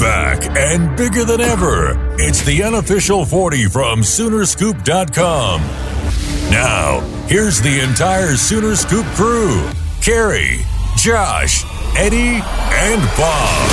back and bigger than ever. It's the unofficial 40 from Soonerscoop.com. Now, here's the entire Sooner Scoop crew. Carrie, Josh, Eddie, and Bob.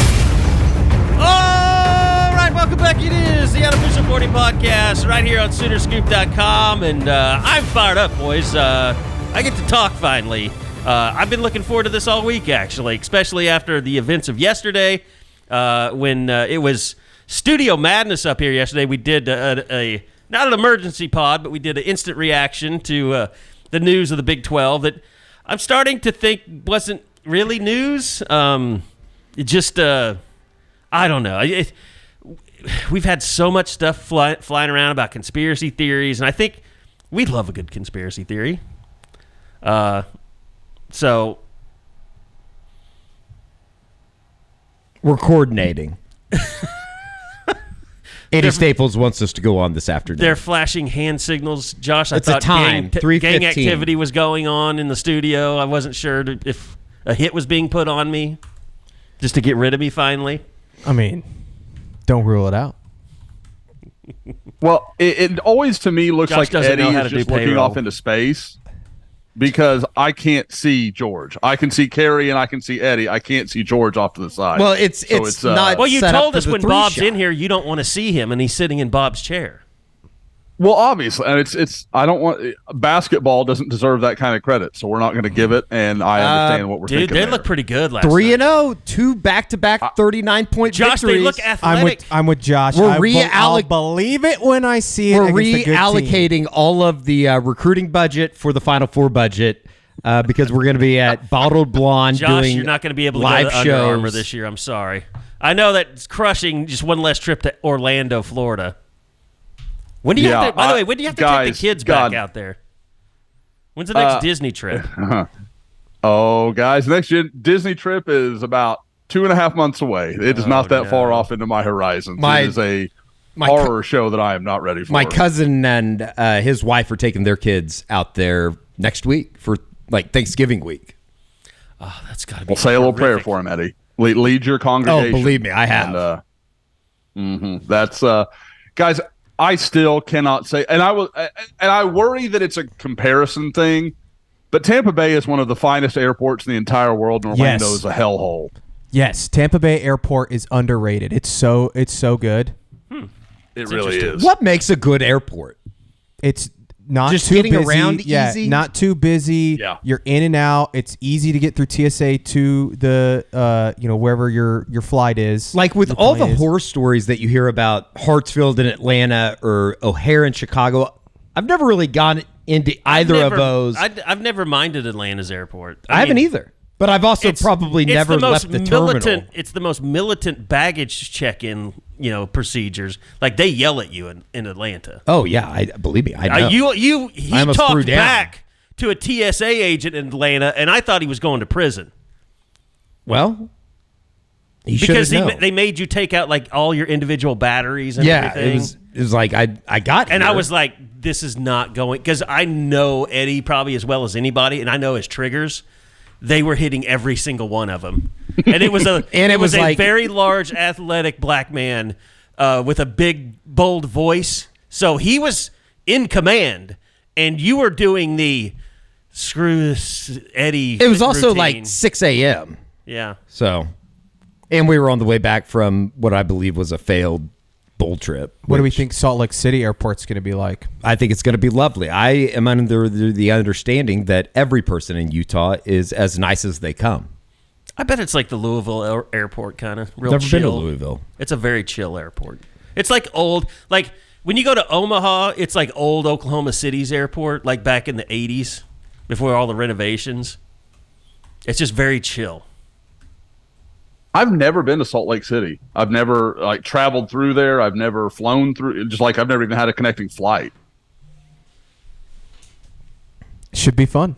All right, welcome back. It is the unofficial 40 podcast right here on Soonerscoop.com. And I'm fired up, boys. I get to talk finally. I've been looking forward to this all week, actually, especially after the events of yesterday when it was Studio Madness up here yesterday. We did not an emergency pod, but we did an instant reaction to the news of the Big 12 that I'm starting to think wasn't really news. I don't know. We've had so much stuff flying around about conspiracy theories, and I think we love a good conspiracy theory. So we're coordinating. Eddie Staples wants us to go on this afternoon. They're flashing hand signals. Josh, I it's thought a time, gang activity was going on in the studio. I wasn't sure if a hit was being put on me just to get rid of me finally. I mean, don't rule it out. Well, it always to me looks Josh like Eddie is just looking payroll. off into space because I can't see George. I can see Carrie and I can see Eddie. I can't see George off to the side. Well, it's not. Well, you set up told for us the when three Bob's shot. in here, you don't want to see him, and he's sitting in Bob's chair. Well, obviously, and it's. I don't want basketball doesn't deserve that kind of credit, so we're not going to give it. And I understand what we're thinking. Dude, they there. look pretty good last 3-0, 2 back-to-back 39-point Josh, victories. they look athletic. I'm with Josh. We're I'll believe it when I see it. We're against a good team. reallocating all of the recruiting budget for the Final Four budget because we're going to be at Bottled Blonde Josh, doing you're not going to be able to live go to Under shows. Armour this year. I'm sorry. I know that it's crushing. Just one less trip to Orlando, Florida. When do you have to? By the way, when do you have to take the kids back out there? When's the next Disney trip? Oh, guys, the next Disney trip is about 2.5 months away. It is not that far off into my horizons. It is a horror show that I am not ready for. My cousin and his wife are taking their kids out there next week for like Thanksgiving week. Oh, that's got to be. Well, say a little prayer for him, Eddie. Lead your congregation. Oh, believe me, I have. And, that's guys. I still cannot say, and I worry that it's a comparison thing. But Tampa Bay is one of the finest airports in the entire world, and Orlando is a hellhole. Yes, Tampa Bay Airport is underrated. It's so good. It really is. What makes a good airport? It's not Just too getting busy. around easy? Not too busy. Yeah. You're in and out. It's easy to get through TSA to the wherever your flight is. Like with your all the plane is. horror stories that you hear about Hartsfield in Atlanta or O'Hare in Chicago, I've never really gone into either of those. I've never minded Atlanta's airport. I haven't either. But I've also probably never left the terminal. It's the most militant baggage check-in, procedures. Like they yell at you in Atlanta. Oh yeah, believe me, I know. He I almost threw talked down. back to a TSA agent in Atlanta, and I thought he was going to prison. Well, because they made you take out like all your individual batteries and everything. it was like I got and here. I was like, this is not going, because I know Eddie probably as well as anybody, and I know his triggers. They were hitting every single one of them, and it was a it was a very large, athletic black man with a big, bold voice. So he was in command, and you were doing the screw this Eddie. It was also routine. like 6 a.m. Yeah. So, and we were on the way back from what I believe was a failed bull trip. What do we think Salt Lake City Airport's going to be like? I think it's going to be lovely. I am under the understanding that every person in Utah is as nice as they come. I bet it's like the Louisville airport, kind of real Never chill. been to Louisville. It's a very chill airport. It's like old, like when you go to Omaha, it's like old Oklahoma City's airport, like back in the 80s before all the renovations. It's just very chill. I've never been to Salt Lake City. I've never traveled through there. I've never flown through. Just like I've never even had a connecting flight. Should be fun.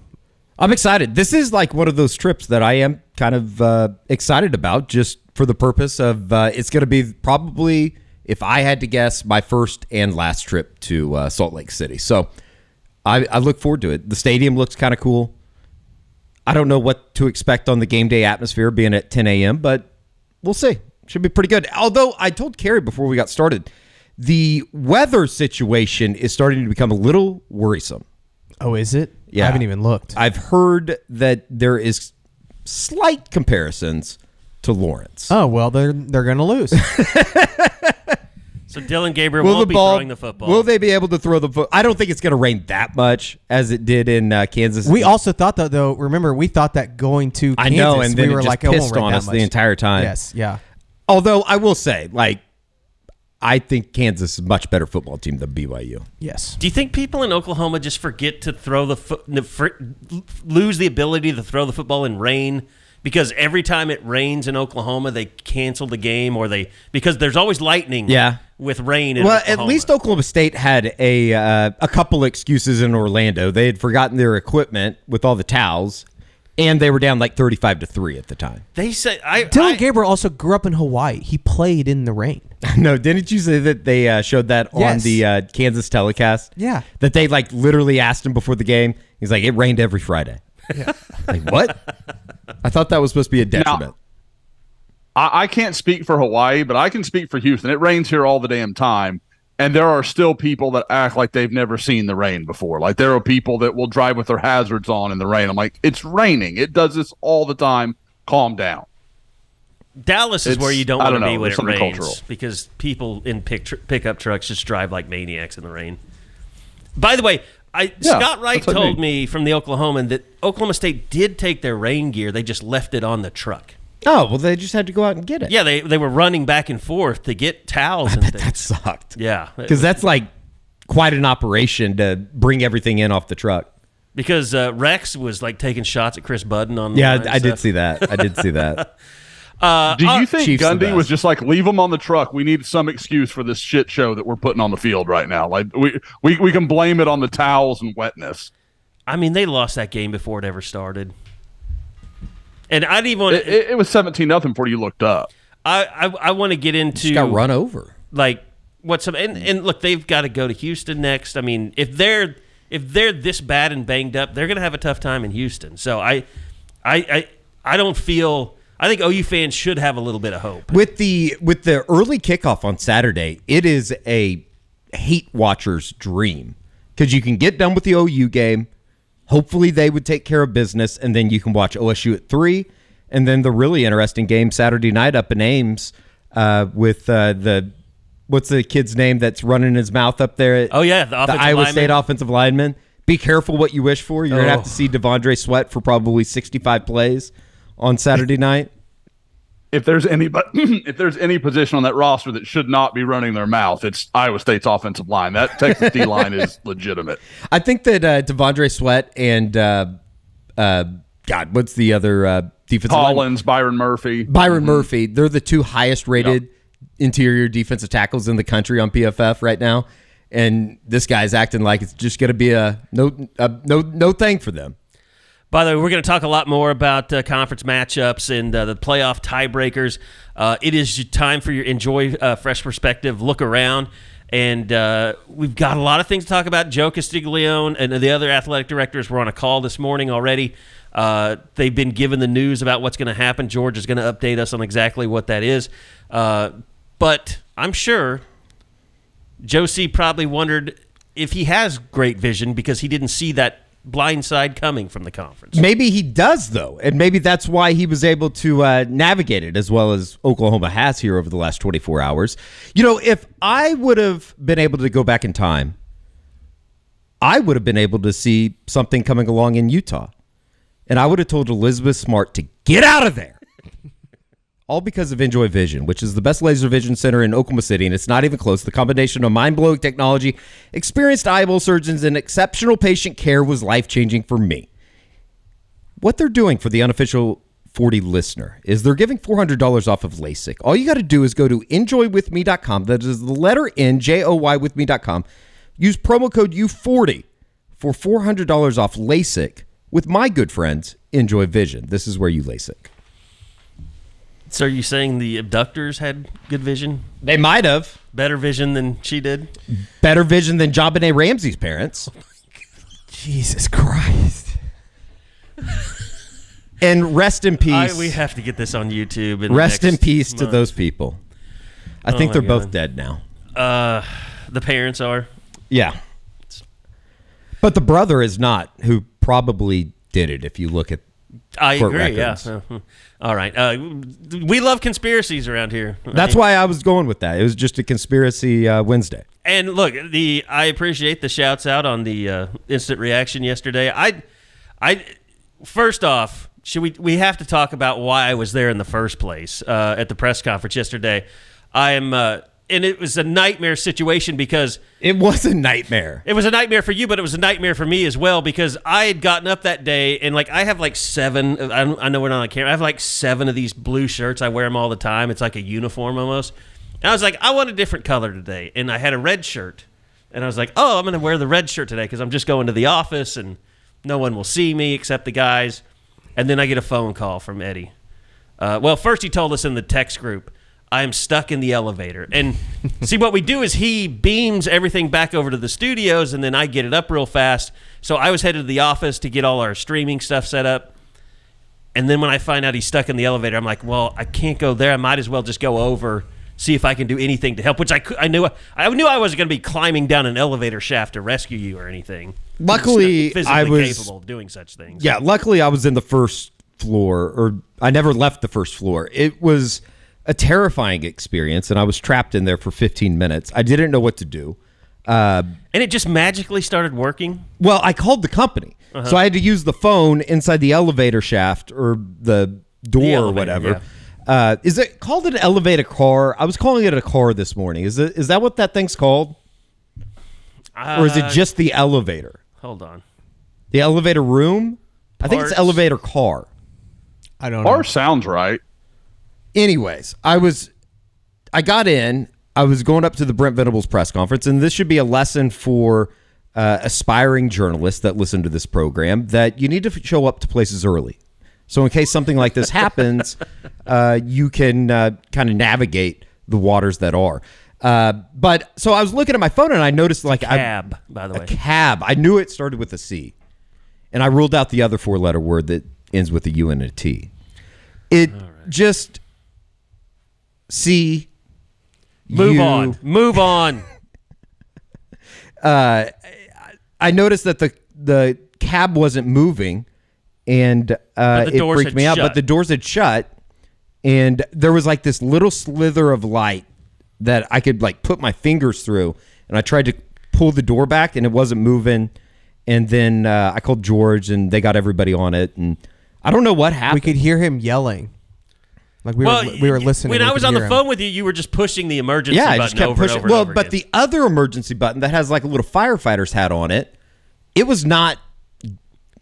I'm excited. This is like one of those trips that I am kind of excited about, just for the purpose of it's going to be probably, if I had to guess, my first and last trip to Salt Lake City. So I look forward to it. The stadium looks kind of cool. I don't know what to expect on the game day atmosphere being at 10 a.m., but we'll see. Should be pretty good. Although I told Carrie before we got started, the weather situation is starting to become a little worrisome. Oh, is it? Yeah. I haven't even looked. I've heard that there is slight comparisons to Lawrence. Oh, well, they're going to lose. So Dylan Gabriel won't be throwing the football. Will they be able to throw the football? I don't think it's going to rain that much as it did in Kansas. We also thought that, though. Remember, we thought that going to Kansas, I know, and then we were it just like, it won't pissed rain on that us much. the entire time. Yes, yeah. Although I will say, I think Kansas is a much better football team than BYU. Yes. Do you think people in Oklahoma just forget to throw lose the ability to throw the football in rain? Because every time it rains in Oklahoma, they cancel the game, because there's always lightning. Yeah. With rain. In Well, Oklahoma. at least Oklahoma State had a couple excuses in Orlando. They had forgotten their equipment with all the towels, and they were down 35-3 at the time. They say Dylan Gabriel also grew up in Hawaii. He played in the rain. No, didn't you say that they showed that on Yes. the Kansas telecast? Yeah. That they literally asked him before the game. He's like, it rained every Friday. Yeah. What? I thought that was supposed to be a detriment. I can't speak for Hawaii, but I can speak for Houston. It rains here all the damn time, and there are still people that act like they've never seen the rain before. Like, there are people that will drive with their hazards on in the rain. I'm like, it's raining. It does this all the time. Calm down. Dallas is where you don't want to be when there's it rains something cultural. because people in pickup trucks just drive like maniacs in the rain. By the way, Scott Wright that's what I told mean. me from the Oklahoman that Oklahoma State did take their rain gear. They just left it on the truck. Oh, well, they just had to go out and get it. Yeah, they were running back and forth to get towels and things. That sucked. Yeah. Because that's quite an operation to bring everything in off the truck. Because Rex was taking shots at Chris Budden on the Yeah, line I did see that. I did see that. Do you think Chiefs the Gundy best. was just leave them on the truck? We need some excuse for this shit show that we're putting on the field right now. We can blame it on the towels and wetness. I mean, they lost that game before it ever started. And I didn't even want to. It was 17-0 before you looked up. I want to get into Just got run over. and look, they've got to go to Houston next. I mean, if they're this bad and banged up, they're going to have a tough time in Houston. So I don't feel. I think OU fans should have a little bit of hope. With the early kickoff on Saturday, it is a hate watcher's dream because you can get done with the OU game. Hopefully they would take care of business, and then you can watch OSU at 3, and then the really interesting game Saturday night up in Ames with what's the kid's name that's running his mouth up there? Oh yeah, the Iowa State offensive lineman. Be careful what you wish for. You're gonna have to see Devondre Sweat for probably 65 plays on Saturday night. If there's any position on that roster that should not be running their mouth, it's Iowa State's offensive line. That Texas D line is legitimate. I think that Devondre Sweat and what's the other defensive Collins, Byron Murphy. Murphy, they're the two highest rated interior defensive tackles in the country on PFF right now. And this guy's acting like it's just going to be a no thing for them. By the way, we're going to talk a lot more about conference matchups and the playoff tiebreakers. It is time for your enjoy fresh perspective, look around, and we've got a lot of things to talk about. Joe Castiglione and the other athletic directors were on a call this morning already. They've been given the news about what's going to happen. George is going to update us on exactly what that is. But I'm sure Joe C. probably wondered if he has great vision because he didn't see that blind side coming from the conference. Maybe he does, though, and maybe that's why he was able to navigate it as well as Oklahoma has here over the last 24 hours. You know, if I would have been able to go back in time, I would have been able to see something coming along in Utah, and I would have told Elizabeth Smart to get out of there. All because of Enjoy Vision, which is the best laser vision center in Oklahoma City, and it's not even close. The combination of mind-blowing technology, experienced eyeball surgeons, and exceptional patient care was life-changing for me. What they're doing for the unofficial 40 listener is they're giving $400 off of LASIK. All you got to do is go to enjoywithme.com. That is the letter N, J-O-Y with me.com. Use promo code U40 for $400 off LASIK with my good friends, Enjoy Vision. This is where you LASIK. So are you saying the abductors had good vision? They might have. Better vision than she did? Better vision than JonBenet Ramsey's parents. Jesus Christ. And rest in peace. We have to get this on YouTube. Rest in peace to those people. I think they're both dead now. The parents are. Yeah. But the brother is not, who probably did it if you look at I court agree, records. yeah. All right. We love conspiracies around here. That's why I was going with that. It was just a conspiracy Wednesday. And look, I appreciate the shouts out on the instant reaction yesterday. I first off, we have to talk about why I was there in the first place at the press conference yesterday. And it was a nightmare situation because it was a nightmare. It was a nightmare for you, but it was a nightmare for me as well because I had gotten up that day and I have 7. I know we're not on camera. I have 7 of these blue shirts. I wear them all the time. It's like a uniform almost. And I was like, I want a different color today, and I had a red shirt, and I was like, oh, I'm going to wear the red shirt today because I'm just going to the office and no one will see me except the guys. And then I get a phone call from Eddie. Well, first he told us in the text group, I am stuck in the elevator. And see, what we do is he beams everything back over to the studios, and then I get it up real fast. So I was headed to the office to get all our streaming stuff set up. And then when I find out he's stuck in the elevator, I'm like, well, I can't go there. I might as well just go over, see if I can do anything to help, which I knew I wasn't going to be climbing down an elevator shaft to rescue you or anything. Luckily, I was capable of doing such things. Yeah, luckily I was in the first floor, or I never left the first floor. It was a terrifying experience, and I was trapped in there for 15 minutes. I didn't know what to do. And it just magically started working? Well, I called the company. So I had to use the phone inside the elevator shaft or the door or whatever. Yeah. Is it called an elevator car? I was calling it a car this morning. Is that what that thing's called? Or is it just the elevator? Hold on. The elevator room? I think it's elevator car. I don't know. Car sounds right. Anyways, I got in. I was going up to the Brent Venables press conference, and this should be a lesson for aspiring journalists that listen to this program that you need to show up to places early. So in case something like this happens, you can kind of navigate the waters that are. But so I was looking at my phone, and I noticed cab, by the way. A cab. I knew it started with a C, and I ruled out the other 4-letter word that ends with a U and a T. It just... See, move on. I noticed that the cab wasn't moving, and it freaked me out. But the doors had shut, and there was this little slither of light that I could put my fingers through, and I tried to pull the door back, and it wasn't moving. And then I called George, and they got everybody on it, and I don't know what happened. We could hear him yelling. We were listening. When I was on the phone with you, you were just pushing the emergency button just kept over pushing. and over and over but again. the other emergency button that has a little firefighter's hat on it, it was not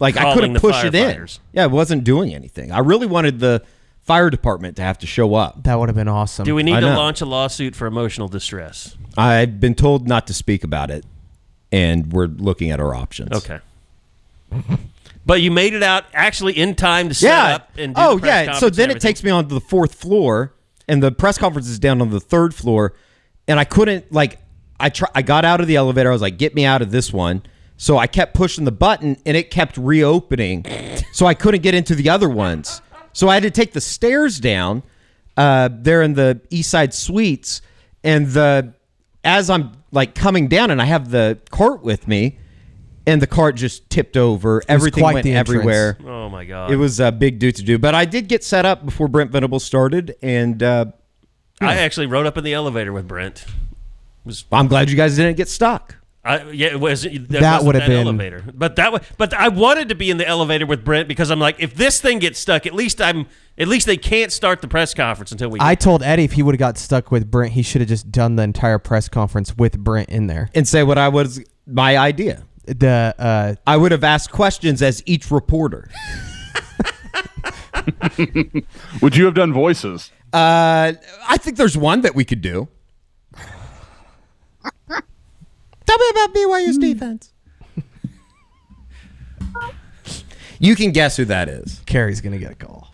I couldn't push it in. Yeah, it wasn't doing anything. I really wanted the fire department to have to show up. That would have been awesome. Do we need to launch a lawsuit for emotional distress? I've been told not to speak about it, and we're looking at our options. Okay. But you made it out actually in time to set up and do the press conference. So then it takes me on to the 4th floor, and the press conference is down on the 3rd floor, and I couldn't I got out of the elevator. I was like, get me out of this one. So I kept pushing the button, and it kept reopening, so I couldn't get into the other ones. So I had to take the stairs down there in the East Side Suites, and as I'm coming down, and I have the cart with me, and the cart just tipped over. Everything went everywhere. Oh, my God. It was a big do-to-do. But I did get set up before Brent Venables started, and... I actually rode up in the elevator with Brent. I'm glad you guys didn't get stuck. It was that would have been elevator. But I wanted to be in the elevator with Brent because I'm like, if this thing gets stuck, at least they can't start the press conference until we. I told Eddie if he would have got stuck with Brent, he should have just done the entire press conference with Brent in there and say what was my idea. I would have asked questions as each reporter. Would you have done voices? I think there's one that we could do. Tell me about BYU's defense. You can guess who that is. Carrie's going to get a call.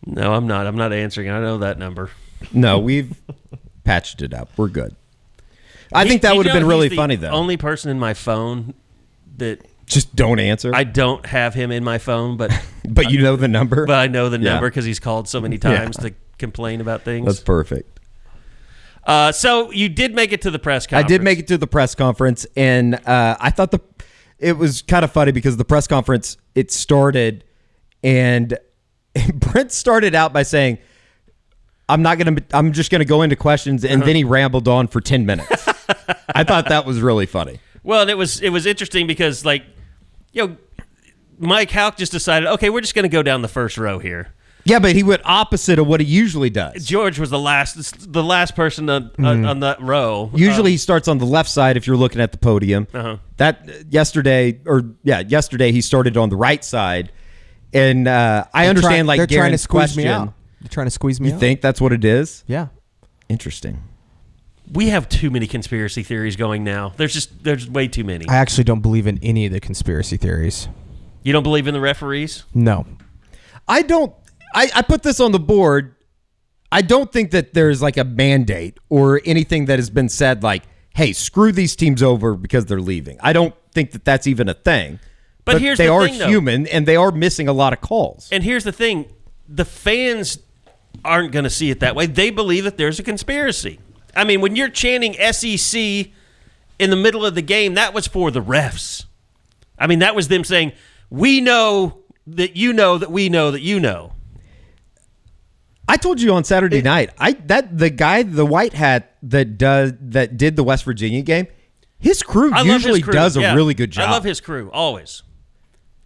No, I'm not. I'm not answering. I know that number. No, we've patched it up. We're good. I think that would have been really funny, though. Only person in my phone that Just don't answer. I don't have him in my phone, but but you know the number. But I know the number because he's called so many times to complain about things. That's perfect. So you did make it to the press conference. I did make it to the press conference, and I thought it was kind of funny because the press conference, it started, and Brent started out by saying, I'm just gonna go into questions, and then he rambled on for 10 minutes. I thought that was really funny. Well, and it was interesting because Mike Houck just decided, okay, we're just gonna go down the first row here. Yeah, but he went opposite of what he usually does. George was the last person on that row. Usually he starts on the left side if you're looking at the podium. Yesterday he started on the right side, and I understand they're trying to Garen's squeeze question. me out. They're trying to squeeze me out. You think that's what it is? Yeah. Interesting. We have too many conspiracy theories going now. There's way too many. I actually don't believe in any of the conspiracy theories. You don't believe in the referees? No. I don't. I put this on the board. I don't think that there's like a mandate or anything that has been said like, hey, screw these teams over because they're leaving. I don't think that that's even a thing. But here's they the are thing, though. human, and they are missing a lot of calls. And here's the thing. The fans aren't going to see it that way. They believe that there's a conspiracy. I mean, when you're chanting SEC in the middle of the game, that was for the refs. I mean, that was them saying, we know that you know that we know that you know. I told you on Saturday night, the white hat that did the West Virginia game, his crew usually does a really good job. I love his crew, always.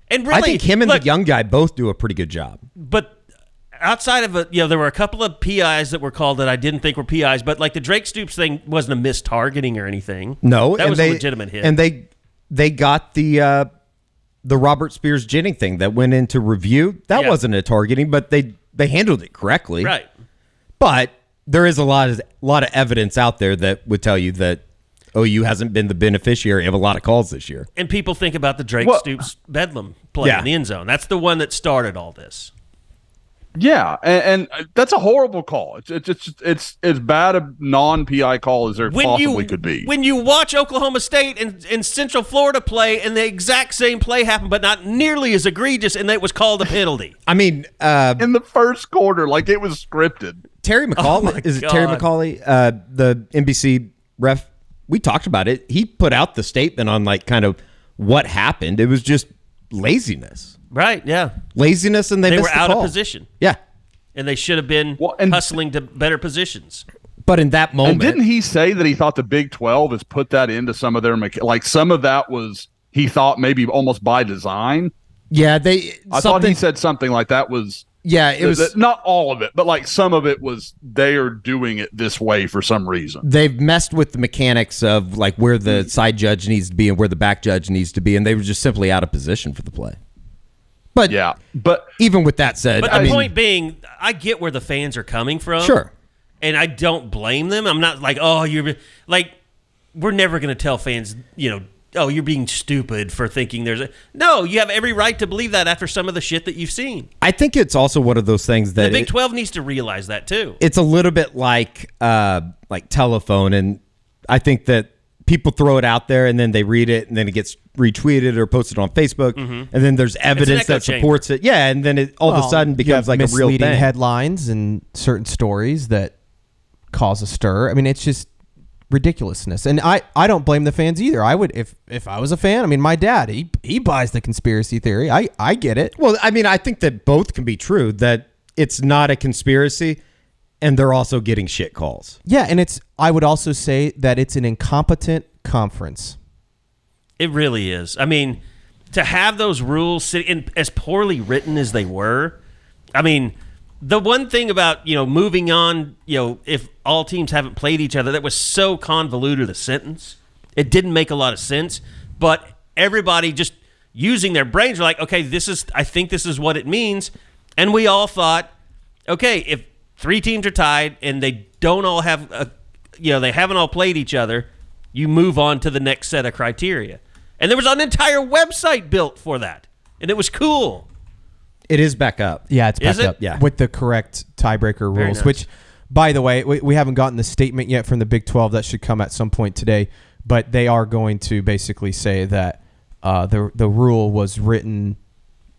And really, I think him and the young guy both do a pretty good job. But outside of there were a couple of PIs that were called that I didn't think were PIs, but like the Drake Stoops thing wasn't a mistargeting or anything. No, that was a legitimate hit. And they got the Robert Spears Jennings thing that went into review. That wasn't a targeting, but they handled it correctly. Right. But there is a lot of evidence out there that would tell you that OU hasn't been the beneficiary of a lot of calls this year. And people think about the Drake Stoops Bedlam play in the end zone. That's the one that started all this. Yeah, and that's a horrible call. It's as bad a non-PI call as there possibly could be. When you watch Oklahoma State and Central Florida play, and the exact same play happened, but not nearly as egregious, and it was called a penalty. I mean, in the first quarter, like it was scripted. Terry McCauley, is it Terry McCauley, the NBC ref? We talked about it. He put out the statement on like kind of what happened. It was just laziness. Right, yeah. Laziness, and they missed were the out call. of position. Yeah. And they should have been hustling to better positions. But in that moment... And didn't he say that he thought the Big 12 has put that into some of their... Like some of that was, he thought maybe almost by design? Yeah, I thought he said something like that was... Yeah, it was... Not all of it, but like some of it was they are doing it this way for some reason. They've messed with the mechanics of like where the side judge needs to be and where the back judge needs to be, and they were just simply out of position for the play. But even with that said, but the point being, I get where the fans are coming from. Sure. And I don't blame them. I'm not like, oh, you're like, we're never going to tell fans, oh, you're being stupid for thinking there's a... No, you have every right to believe that after some of the shit that you've seen. I think it's also one of those things that... The Big 12 needs to realize that, too. It's a little bit like telephone, and I think that people throw it out there, and then they read it, and then it gets retweeted or posted on Facebook, and then there's evidence that supports it. Yeah, and then it all of a sudden becomes like a real thing. Misleading headlines and certain stories that cause a stir. I mean, it's just ridiculousness. And I don't blame the fans either. I would, if I was a fan, I mean, my dad, he buys the conspiracy theory. I get it. Well, I mean, I think that both can be true, that it's not a conspiracy and they're also getting shit calls. Yeah, and I would also say that it's an incompetent conference. It really is. I mean, to have those rules sitting as poorly written as they were, I mean, the one thing about, moving on, if all teams haven't played each other, that was so convoluted a sentence. It didn't make a lot of sense, but everybody just using their brains were like, okay, I think this is what it means. And we all thought, okay, if 3 teams are tied and they don't all have they haven't all played each other, you move on to the next set of criteria. And there was an entire website built for that. And it was cool. It is back up. Yeah, it's back up. Yeah. With the correct tiebreaker rules, nice. Which, by the way, we haven't gotten the statement yet from the Big 12. That should come at some point today. But they are going to basically say that the rule was written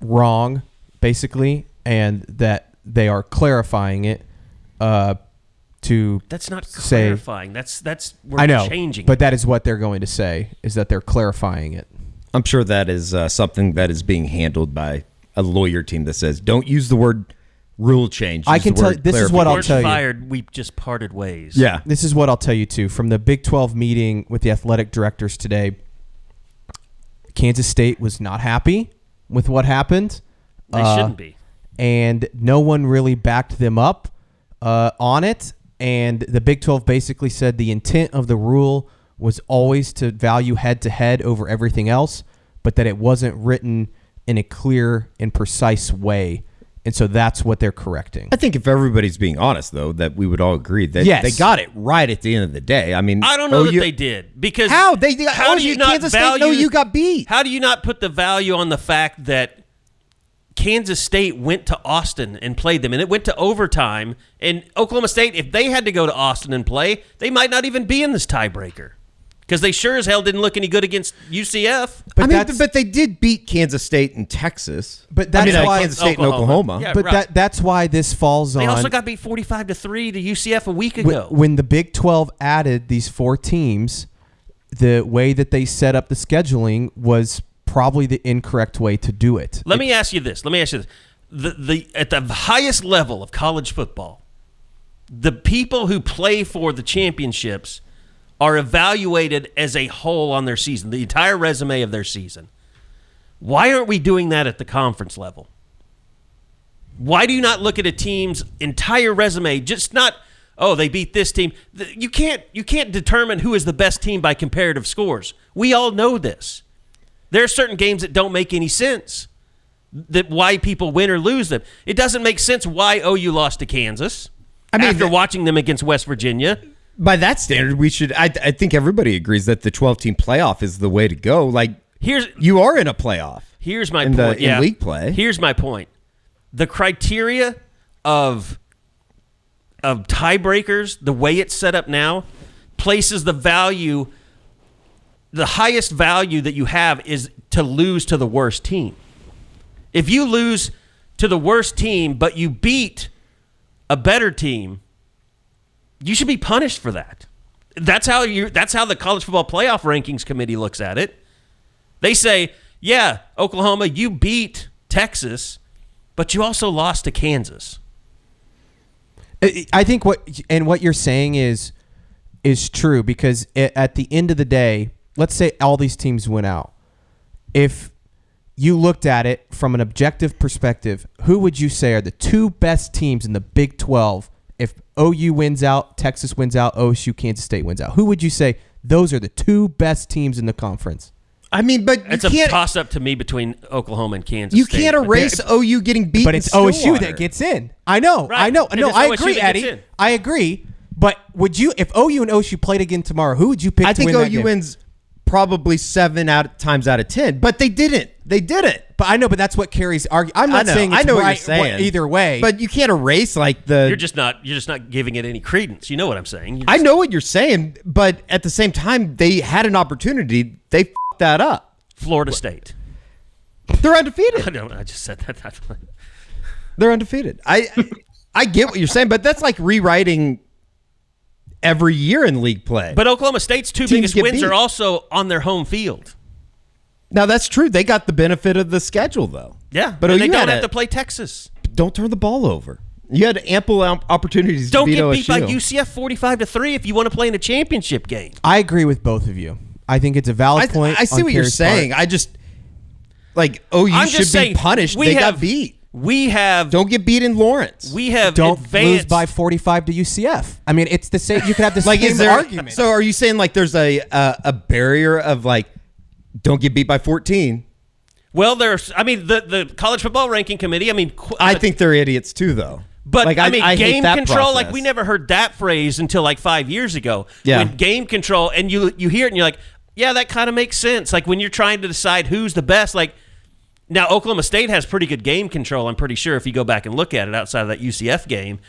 wrong, basically, and that they are clarifying it to That's not say, clarifying. That's we're I know, changing. but that is what they're going to say, is that they're clarifying it. I'm sure that is something that is being handled by a lawyer team that says, don't use the word rule change. I use can the tell word you, this is what I'll Weren't tell you. fired. We just parted ways. Yeah. This is what I'll tell you, too. From the Big 12 meeting with the athletic directors today, Kansas State was not happy with what happened. They shouldn't be. And no one really backed them up on it. And the Big 12 basically said the intent of the rule was always to value head-to-head over everything else, but that it wasn't written in a clear and precise way. And so that's what they're correcting. I think if everybody's being honest, though, that we would all agree that Yes. they got it right at the end of the day. I mean, I don't know that they did, because How? how do you not Kansas value? State, you got beat. How do you not put the value on the fact that Kansas State went to Austin and played them, and it went to overtime? And Oklahoma State, if they had to go to Austin and play, they might not even be in this tiebreaker, because they sure as hell didn't look any good against UCF. But they did beat Kansas State and Texas. But that's why Kansas State and Oklahoma. Yeah, But right. that's why this falls They on. also got beat 45-3 to UCF a week ago. When the Big 12 added these 4 teams, the way that they set up the scheduling was probably the incorrect way to do it. Let me ask you this. The at the highest level of college football, the people who play for the championships are evaluated as a whole on their season, the entire resume of their season. Why aren't we doing that at the conference level? Why do you not look at a team's entire resume, just not, oh, they beat this team? You can't determine who is the best team by comparative scores. We all know this. There are certain games that don't make any sense, that why people win or lose them. It doesn't make sense why OU lost to Kansas after watching them against West Virginia. By that standard, we should. I think everybody agrees that the 12-team playoff is the way to go. Like, you are in a playoff. Here's my in point. In league play. Here's my point. The criteria of tiebreakers, the way it's set up now, places the value. The highest value that you have is to lose to the worst team. If you lose to the worst team, but you beat a better team, you should be punished for that. That's how the College Football Playoff Rankings Committee looks at it. They say, yeah, Oklahoma, you beat Texas, but you also lost to Kansas. I think what you're saying is true, because at the end of the day, let's say all these teams went out. If you looked at it from an objective perspective, who would you say are the 2 best teams in the Big 12? If OU wins out, Texas wins out, OSU, Kansas State wins out, who would you say those are the 2 best teams in the conference? I mean, but it's a toss-up to me between Oklahoma and Kansas You State. can't erase OU getting beat. But it's OSU that gets in. I know. Right. No, And it's I OSU agree, that gets Eddie. in. I agree. But would you, if OU and OSU played again tomorrow, who would you pick I to think win that OU game? wins probably 7 times out of 10, but they didn't. They didn't. But I know, but that's what Carrie's arguing. I'm not saying it's I know right what you're saying. either way. But you can't erase like the. You're just not giving it any credence. You know what I'm saying? I know what you're saying, but at the same time, they had an opportunity. They f***ed that up. Florida State. They're undefeated. I know. I just said that. They're undefeated. I get what you're saying, but that's like rewriting every year in league play. But Oklahoma State's 2 Teams biggest get wins beat. are also on their home field. Now that's true. They got the benefit of the schedule, though. Yeah, but and they OU don't had have to play Texas. Don't turn the ball over. You had ample opportunities Don't to beat get OSU. beat by UCF 45-3 if you want to play in a championship game. I agree with both of you. I think it's a valid point. I see on what you're Carrie's saying. part. I just OU I'm should just saying, be punished. They got beat. Don't get beat in Lawrence. We have Don't advanced lose by 45 to UCF. I mean, it's the same. You could have the same argument. So are you saying like there's a barrier of like don't get beat by 14? Well, the College Football Ranking Committee. I think they're idiots too, though. But like, I hate game control. process. Like we never heard that phrase until like 5 years ago. Yeah. When game control, and you hear it and you're like, yeah, that kind of makes sense. Like when you're trying to decide who's the best. Like now, Oklahoma State has pretty good game control. I'm pretty sure if you go back and look at it outside of that UCF game,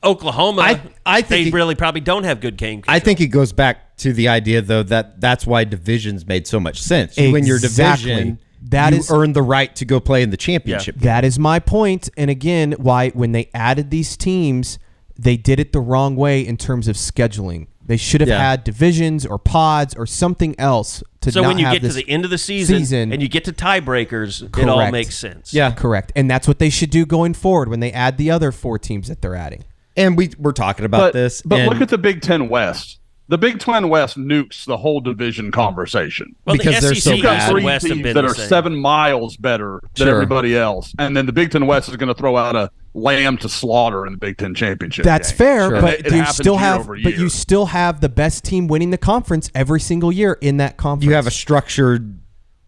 Oklahoma, I think they really probably don't have good game control. I think it goes back to the idea, though, that that's why divisions made so much sense. You win your division, you earn the right to go play in the championship. That is my point. And again, why when they added these teams, they did it the wrong way in terms of scheduling. They should have had divisions or pods or something else to so not when you have get to the end of the season and you get to tiebreakers, it all makes sense. Yeah, correct. And that's what they should do going forward when they add the other 4 teams that they're adding. And we're talking about this. But look at the Big Ten West. The Big Ten West nukes the whole division conversation. Well, because they're so SEC bad. Three West have teams been that the are same. 7 miles better than everybody else. And then the Big Ten West is going to throw out a lamb to slaughter in the Big Ten championship. That's game. fair, Sure. but It you happens still year have over but year. you still have the best team winning the conference every single year in that conference. You have a structured,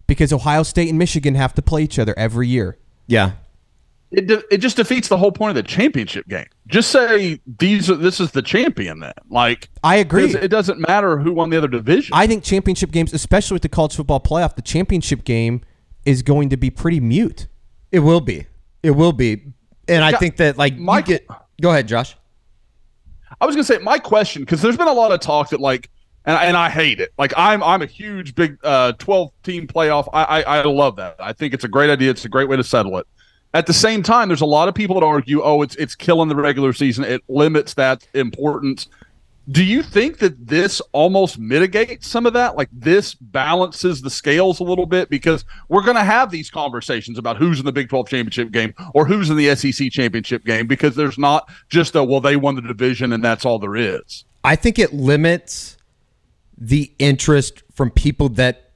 because Ohio State and Michigan have to play each other every year. yeah. It just defeats the whole point of the championship game. Just say this is the champion then. Like, I agree. It doesn't matter who won the other division. I think championship games, especially with the college football playoff, the championship game is going to be pretty mute. It will be. It will be. And I think that, like, go ahead, Josh. I was going to say my question, because there's been a lot of talk that, like, and I hate it. Like, I'm a huge big 12-team playoff. I love that. I think it's a great idea. It's a great way to settle it. At the same time, there's a lot of people that argue, it's killing the regular season. It limits that importance. Do you think that this almost mitigates some of that? Like, this balances the scales a little bit? Because we're going to have these conversations about who's in the Big 12 championship game or who's in the SEC championship game, because there's not just they won the division and that's all there is. I think it limits the interest from people that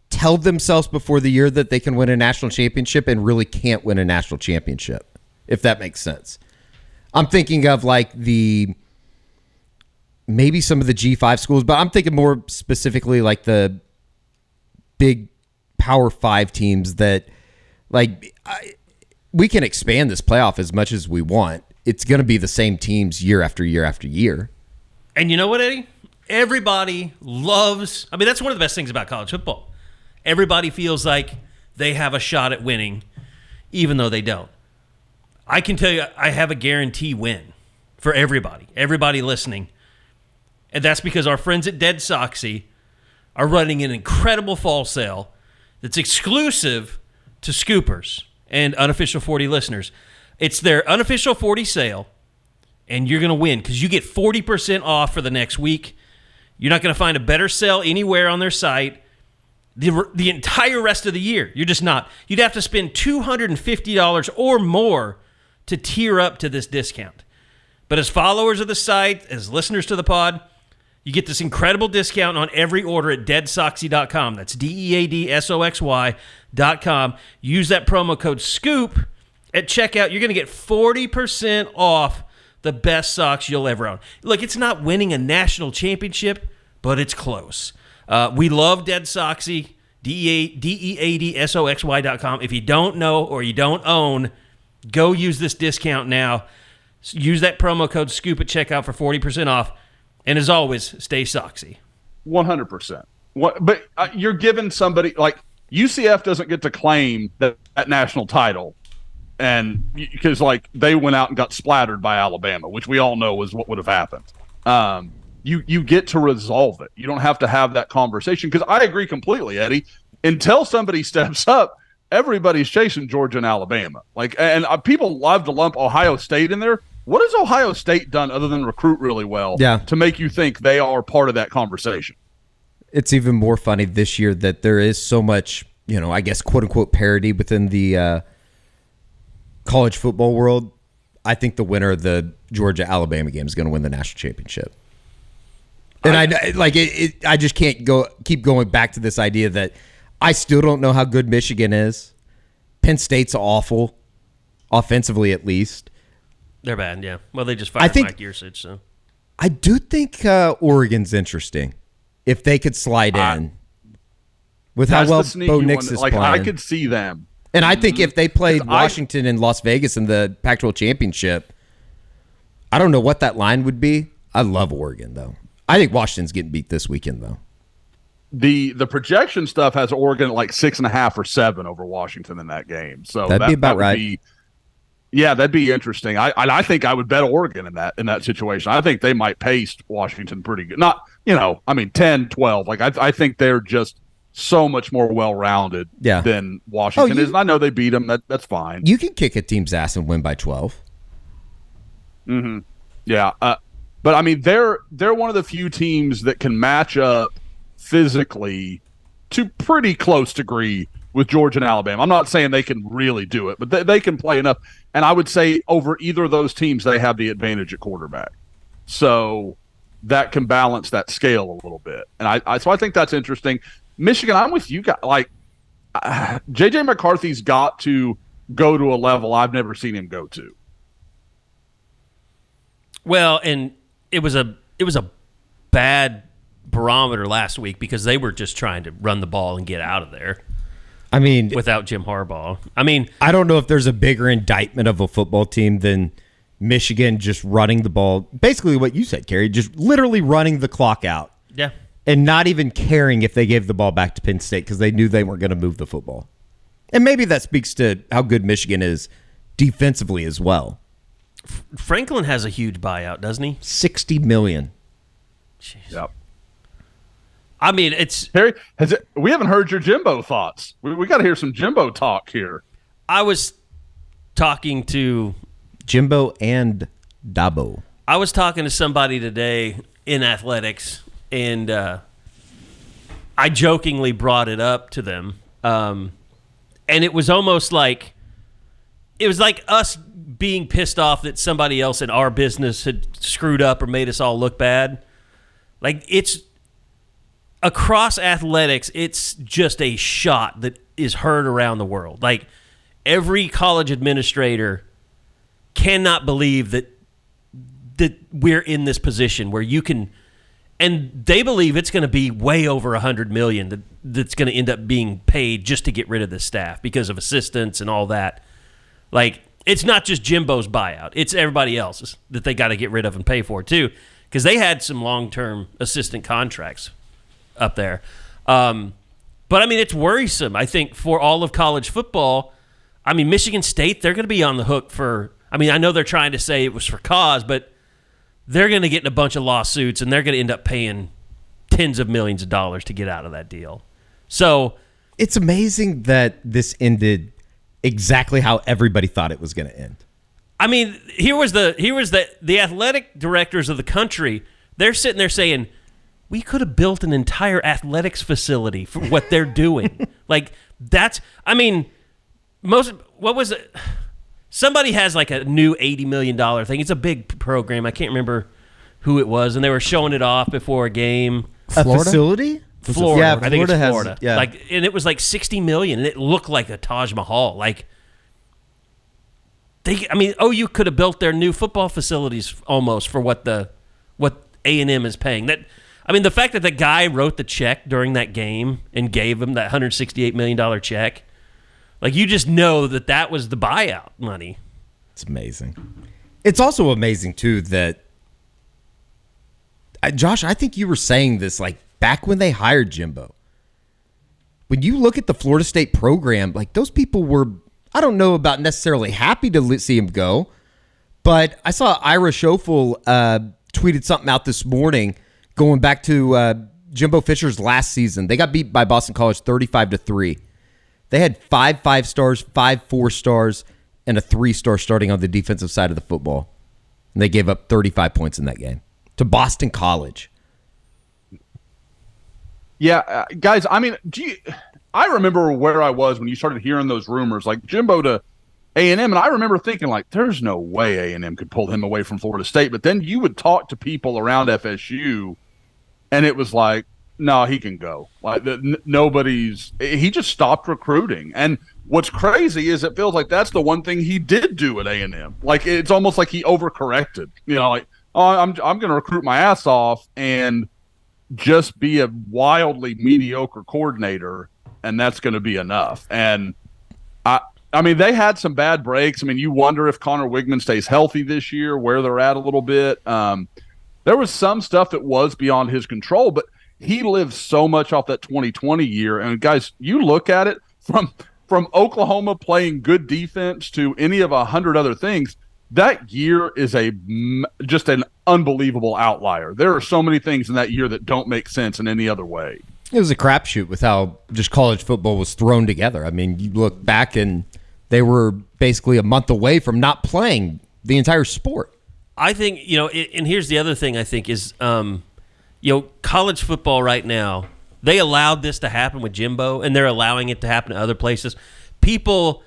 tell themselves before the year that they can win a national championship and really can't win a national championship, if that makes sense. I'm thinking of like maybe some of the G5 schools, but I'm thinking more specifically like the big Power 5 teams that, like, we can expand this playoff as much as we want. It's going to be the same teams year after year after year. And you know what, Eddie? Everybody loves, that's one of the best things about college football. Everybody feels like they have a shot at winning, even though they don't. I can tell you, I have a guarantee win for everybody listening. And that's because our friends at Dead Soxy are running an incredible fall sale that's exclusive to Scoopers and Unofficial 40 listeners. It's their Unofficial 40 sale, and you're going to win because you get 40% off for the next week. You're not going to find a better sale anywhere on their site. The entire rest of the year, you're just not. You'd have to spend $250 or more to tier up to this discount. But as followers of the site, as listeners to the pod, you get this incredible discount on every order at deadsoxy.com. That's DEADSOXY.com. Use that promo code SCOOP at checkout. You're going to get 40% off the best socks you'll ever own. Look, it's not winning a national championship, but it's close. We love Dead Soxy, DEADSOXY.com. If you don't know or you don't own, go use this discount now. Use that promo code SCOOP at checkout for 40% off. And as always, stay Soxy. 100%. But you're giving somebody, like, UCF doesn't get to claim that national title, and because, like, they went out and got splattered by Alabama, which we all know is what would have happened. You get to resolve it. You don't have to have that conversation, because I agree completely, Eddie. Until somebody steps up, everybody's chasing Georgia and Alabama. Like, and people love to lump Ohio State in there. What has Ohio State done other than recruit really well to make you think they are part of that conversation? It's even more funny this year that there is so much, I guess, quote unquote parity within the college football world. I think the winner of the Georgia-Alabama game is going to win the national championship. And I just can't keep going back to this idea that I still don't know how good Michigan is. Penn State's awful, offensively at least. They're bad, yeah. Well, they just fired Mike Yurcich, so. I do think Oregon's interesting if they could slide in with how well Bo Nix is playing. I could see them. And I think if they played Washington and Las Vegas in the Pac-12 championship, I don't know what that line would be. I love Oregon, though. I think Washington's getting beat this weekend, though. The projection stuff has Oregon at like 6.5 or 7 over Washington in that game. So that'd be about right. Yeah, that'd be interesting. I think I would bet Oregon in that situation. I think they might pace Washington pretty good. Not, 10, 12. Like I think they're just so much more well-rounded than Washington is. And I know they beat them. That's fine. You can kick a team's ass and win by 12. Mm-hmm. Yeah. But I mean, they're one of the few teams that can match up physically to pretty close degree with Georgia and Alabama. I'm not saying they can really do it, but they can play enough. And I would say over either of those teams, they have the advantage at quarterback. So that can balance that scale a little bit. And so I think that's interesting. Michigan, I'm with you guys. Like, J.J. McCarthy's got to go to a level I've never seen him go to. Well, and it was a bad barometer last week because they were just trying to run the ball and get out of there. I mean, without Jim Harbaugh. I mean, I don't know if there's a bigger indictment of a football team than Michigan just running the ball. Basically what you said, Kerry, just literally running the clock out. Yeah. And not even caring if they gave the ball back to Penn State because they knew they weren't going to move the football. And maybe that speaks to how good Michigan is defensively as well. Franklin has a huge buyout, doesn't he? $60 million. Jeez. Yep. I mean, it's Harry. We haven't heard your Jimbo thoughts. We got to hear some Jimbo talk here. I was talking to Jimbo and Dabo. I was talking to somebody today in athletics, and I jokingly brought it up to them, and it was almost like us being pissed off that somebody else in our business had screwed up or made us all look bad. Like, it's across athletics, it's just a shot that is heard around the world. Like, every college administrator cannot believe that we're in this position where you can, and they believe it's going to be way over $100 million that's going to end up being paid just to get rid of the staff because of assistants and all that. Like, it's not just Jimbo's buyout; it's everybody else's that they got to get rid of and pay for too, because they had some long-term assistant contracts up there. But I mean, it's worrisome, I think, for all of college football. I mean, Michigan State, they're going to be on the hook for, I mean, I know they're trying to say it was for cause, but they're going to get in a bunch of lawsuits and they're going to end up paying tens of millions of dollars to get out of that deal. So it's amazing that this ended exactly how everybody thought it was going to end. I mean, here was the athletic directors of the country. They're sitting there saying, we could have built an entire athletics facility for what they're doing. Like, that's, I mean, what was it? Somebody has like a new $80 million thing. It's a big program. I can't remember who it was, and they were showing it off before a game. Florida? A facility? Florida. Yeah, I think it's Florida. Yeah. Like, and it was like $60 million, and it looked like a Taj Mahal. Like, OU could have built their new football facilities almost for what A&M is paying. That, I mean, the fact that the guy wrote the check during that game and gave him that $168 million check, like, you just know that was the buyout money. It's amazing. It's also amazing, too, that, Josh, I think you were saying this, like, back when they hired Jimbo. When you look at the Florida State program, like, those people were, I don't know about necessarily happy to see him go, but I saw Ira Schofel tweeted something out this morning going back to Jimbo Fisher's last season. They got beat by Boston College 35-3. They had 5 5-stars, 5 4-stars, and a 3-star starting on the defensive side of the football. And they gave up 35 points in that game to Boston College. Yeah, guys, I mean, I remember where I was when you started hearing those rumors, like Jimbo to A&M, and I remember thinking, like, there's no way A&M could pull him away from Florida State. But then you would talk to people around FSU, and it was like, no, he can go. Like, he just stopped recruiting. And what's crazy is it feels like that's the one thing he did do at A&M. Like, it's almost like he overcorrected. You know, like, oh, I'm going to recruit my ass off and just be a wildly mediocre coordinator, and that's going to be enough. And I mean, they had some bad breaks. I mean, you wonder if Connor Wigman stays healthy this year, where they're at a little bit. There was some stuff that was beyond his control, but he lived so much off that 2020 year. And guys, you look at it from Oklahoma playing good defense to any of 100 other things, that year is just an unbelievable outlier. There are so many things in that year that don't make sense in any other way. It was a crapshoot with how just college football was thrown together. I mean, you look back and they were basically a month away from not playing the entire sport. I think, and here's the other thing I think is, college football right now, they allowed this to happen with Jimbo, and they're allowing it to happen to other places. People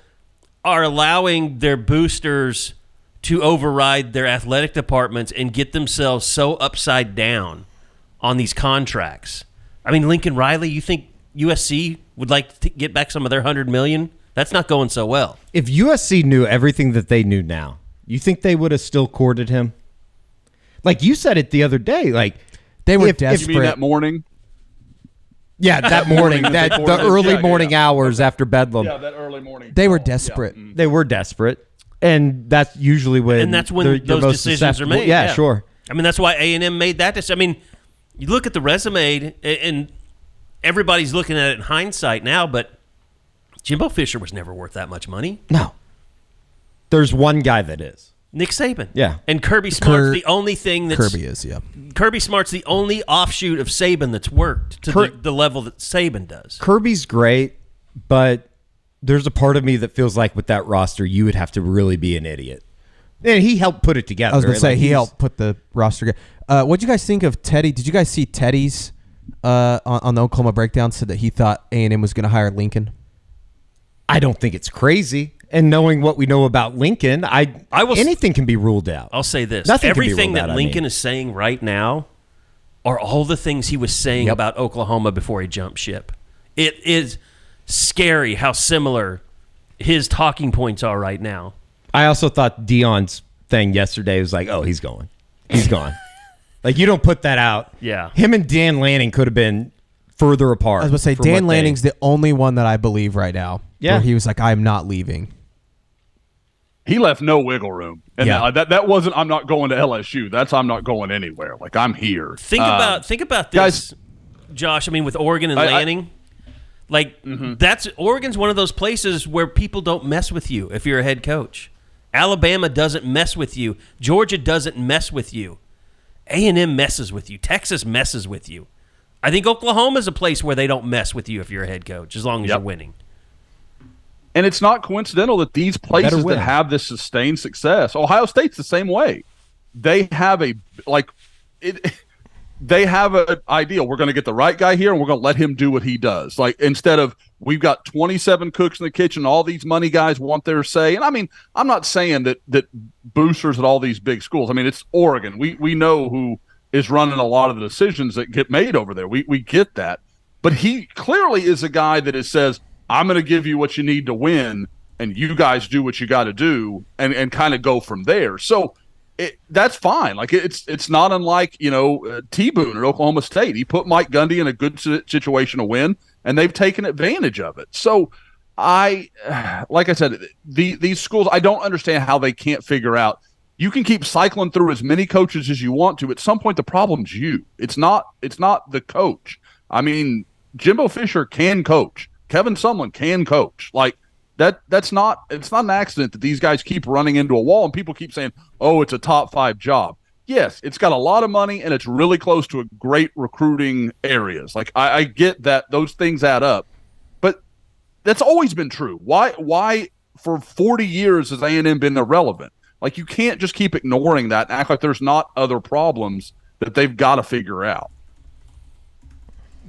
are allowing their boosters to override their athletic departments and get themselves so upside down on these contracts. I mean, Lincoln Riley, you think USC would like to get back some of their $100 million? That's not going so well. If USC knew everything that they knew now, you think they would have still courted him? Like you said it the other day, like they were desperate. You mean that morning? Yeah, that morning, the early morning hours after Bedlam. Yeah, that early morning. They were desperate. Yeah. They were desperate, and that's usually when those most decisions are made. Yeah, sure. I mean, that's why A&M made that decision. I mean, you look at the resume, and everybody's looking at it in hindsight now, but Jimbo Fisher was never worth that much money. No. There's one guy that is. Nick Saban. Yeah. And Kirby Smart's the only thing that's... Kirby is, yeah. Kirby Smart's the only offshoot of Saban that's worked to the level that Saban does. Kirby's great, but there's a part of me that feels like with that roster, you would have to really be an idiot. And he helped put it together. I was going to say, he helped put the roster together. What did you guys think of Teddy? Did you guys see Teddy's on the Oklahoma Breakdown said that he thought A&M was going to hire Lincoln? I don't think it's crazy. And knowing what we know about Lincoln, anything can be ruled out. I'll say this. Nothing Everything can be ruled that out, Lincoln is saying right now are all the things he was saying about Oklahoma before he jumped ship. It is scary how similar his talking points are right now. I also thought Dion's thing yesterday was like, oh, he's going. He's gone. Like, you don't put that out. Yeah. Him and Dan Lanning could have been further apart. I was going to say, Dan Lanning's the only one that I believe right now. Yeah. Where he was like, I'm not leaving. He left no wiggle room. And that wasn't, I'm not going to LSU. That's, I'm not going anywhere. Like, I'm here. Think about this, guys, Josh. I mean, with Oregon and Lanning, that's Oregon's one of those places where people don't mess with you if you're a head coach. Alabama doesn't mess with you. Georgia doesn't mess with you. A&M messes with you. Texas messes with you. I think Oklahoma's a place where they don't mess with you if you're a head coach, as long as you're winning. And it's not coincidental that these places that have this sustained success, Ohio State's the same way. They have an idea. We're going to get the right guy here, and we're going to let him do what he does. Like, instead of we've got 27 cooks in the kitchen, all these money guys want their say. And I mean, I'm not saying that boosters at all these big schools. I mean, it's Oregon. We know who is running a lot of the decisions that get made over there. We get that. But he clearly is a guy that says, I'm going to give you what you need to win, and you guys do what you got to do, and kind of go from there. So that's fine. Like, it's not unlike, T-Boone at Oklahoma State. He put Mike Gundy in a good situation to win, and they've taken advantage of it. So like I said, these schools, I don't understand how they can't figure out. You can keep cycling through as many coaches as you want to. At some point, the problem's you. It's not the coach. I mean, Jimbo Fisher can coach. Kevin Sumlin can coach. Like, it's not an accident that these guys keep running into a wall and people keep saying, oh, it's a top 5 job. Yes, it's got a lot of money and it's really close to a great recruiting areas. Like, I get that those things add up, but that's always been true. Why for 40 years has A&M been irrelevant? Like, you can't just keep ignoring that and act like there's not other problems that they've got to figure out.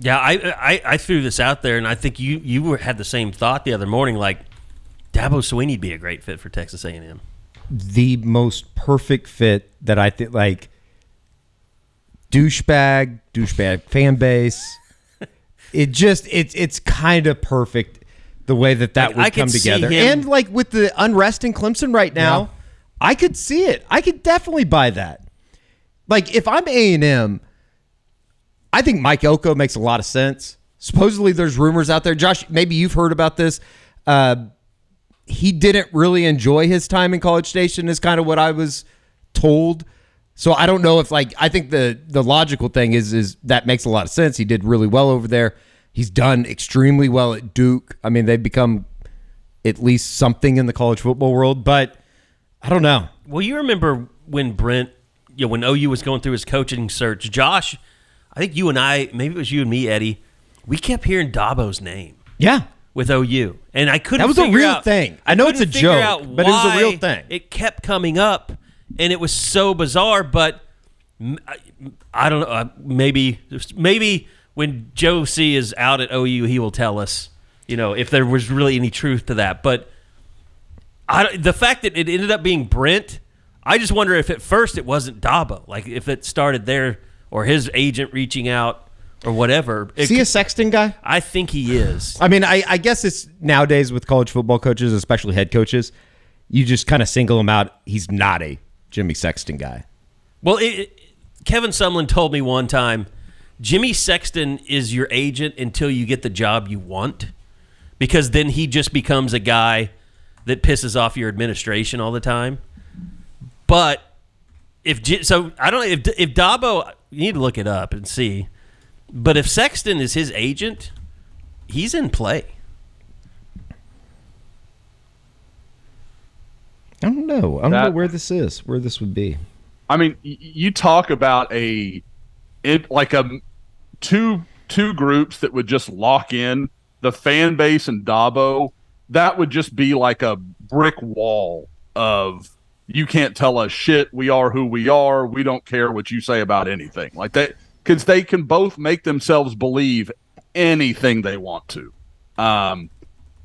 Yeah, I threw this out there, and I think you had the same thought the other morning. Like, Dabo Swinney'd be a great fit for Texas A&M. The most perfect fit that I think, like, douchebag fan base. It's kind of perfect the way that would come together. And like with the unrest in Clemson right now, I could see it. I could definitely buy that. Like, if I'm A&M, I think Mike Elko makes a lot of sense. Supposedly there's rumors out there. Josh, maybe you've heard about this. He didn't really enjoy his time in College Station is kind of what I was told. So I don't know if, like, I think the logical thing is that makes a lot of sense. He did really well over there. He's done extremely well at Duke. I mean, they've become at least something in the college football world. But I don't know. Well, you remember when Brent, when OU was going through his coaching search, Josh, I think you and I, maybe it was you and me, Eddie, we kept hearing Dabo's name. Yeah. With OU. And I couldn't That was a figure real out, thing. I know it's a joke, but it was a real thing. It kept coming up, and it was so bizarre, but I don't know. Maybe when Joe C is out at OU, he will tell us, if there was really any truth to that. But the fact that it ended up being Brent, I just wonder if at first it wasn't Dabo, like if it started there or his agent reaching out or whatever. Is he a Sexton guy? I think he is. I mean, I guess it's nowadays with college football coaches, especially head coaches, you just kind of single him out. He's not a Jimmy Sexton guy. Well, Kevin Sumlin told me one time, Jimmy Sexton is your agent until you get the job you want, because then he just becomes a guy that pisses off your administration all the time. But I don't know if Dabo, you need to look it up and see. But if Sexton is his agent, he's in play. I don't know. I don't know where this would be. I mean, you talk about two groups that would just lock in the fan base and Dabo. That would just be like a brick wall of, you can't tell us shit. We are who we are. We don't care what you say about anything like that, because they can both make themselves believe anything they want to. And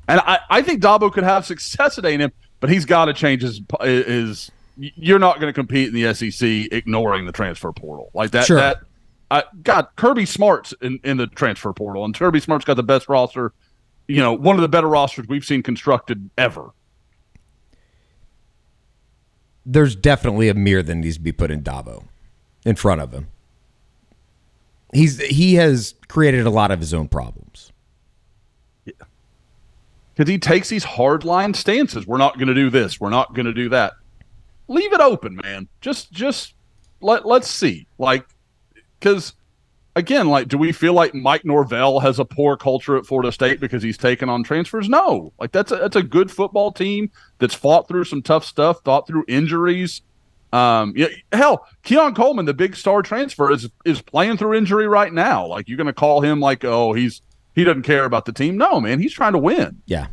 I think Dabo could have success at A&M, but he's got to change his. You're not going to compete in the SEC ignoring the transfer portal like that. Sure. God, Kirby Smart's in the transfer portal, and Kirby Smart's got the best roster. One of the better rosters we've seen constructed ever. There's definitely a mirror that needs to be put in Dabo in front of him. He has created a lot of his own problems. Yeah. Because he takes these hardline stances. We're not going to do this. We're not going to do that. Leave it open, man. Just let's see. Because again, do we feel like Mike Norvell has a poor culture at Florida State because he's taken on transfers? No. That's a good football team that's fought through some tough stuff, thought through injuries. Hell, Keon Coleman, the big star transfer, is playing through injury right now. You're going to call him he doesn't care about the team? No, man, he's trying to win. Yeah.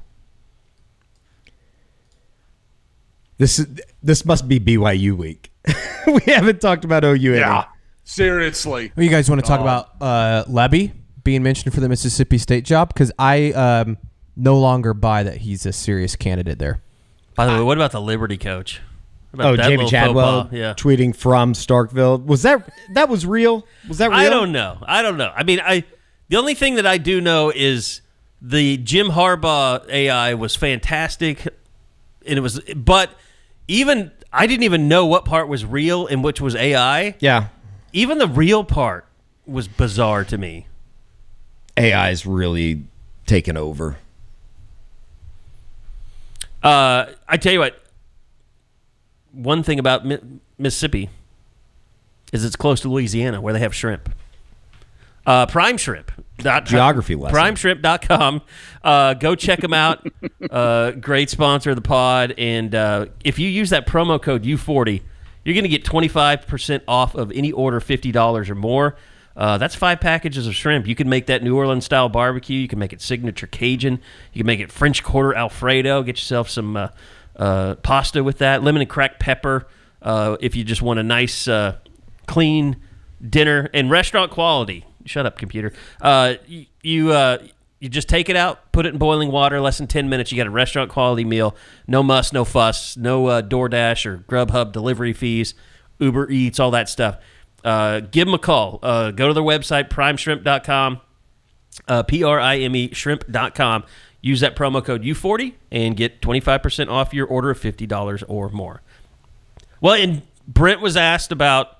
This must be BYU week. We haven't talked about OU yet. Yeah, seriously. Well, you guys want to talk about Lebby being mentioned for the Mississippi State job? Because I no longer buy that he's a serious candidate there. By the way, what about the Liberty coach? Jamie Chadwell tweeting from Starkville. Was that was real? Was that real? I don't know. I mean, the only thing that I do know is the Jim Harbaugh AI was fantastic, and but even I didn't even know what part was real and which was AI. Yeah. Even the real part was bizarre to me. AI's really taken over. I tell you what. One thing about Mississippi is it's close to Louisiana, where they have shrimp. Prime Shrimp. Geography lesson. Primeshrimp.com. Go check them out. Great sponsor of the pod. And if you use that promo code U40, you're going to get 25% off of any order $50 or more. That's 5 packages of shrimp. You can make that New Orleans-style barbecue. You can make it signature Cajun. You can make it French Quarter Alfredo. Get yourself some pasta with that. Lemon and cracked pepper if you just want a nice, clean dinner. And restaurant quality. Shut up, computer. You just take it out, put it in boiling water, less than 10 minutes. You got a restaurant quality meal. No muss, no fuss, no DoorDash or Grubhub delivery fees, Uber Eats, all that stuff. Give them a call. Go to their website, primeshrimp.com, PRIME shrimp.com. Use that promo code U40 and get 25% off your order of $50 or more. Well, and Brent was asked about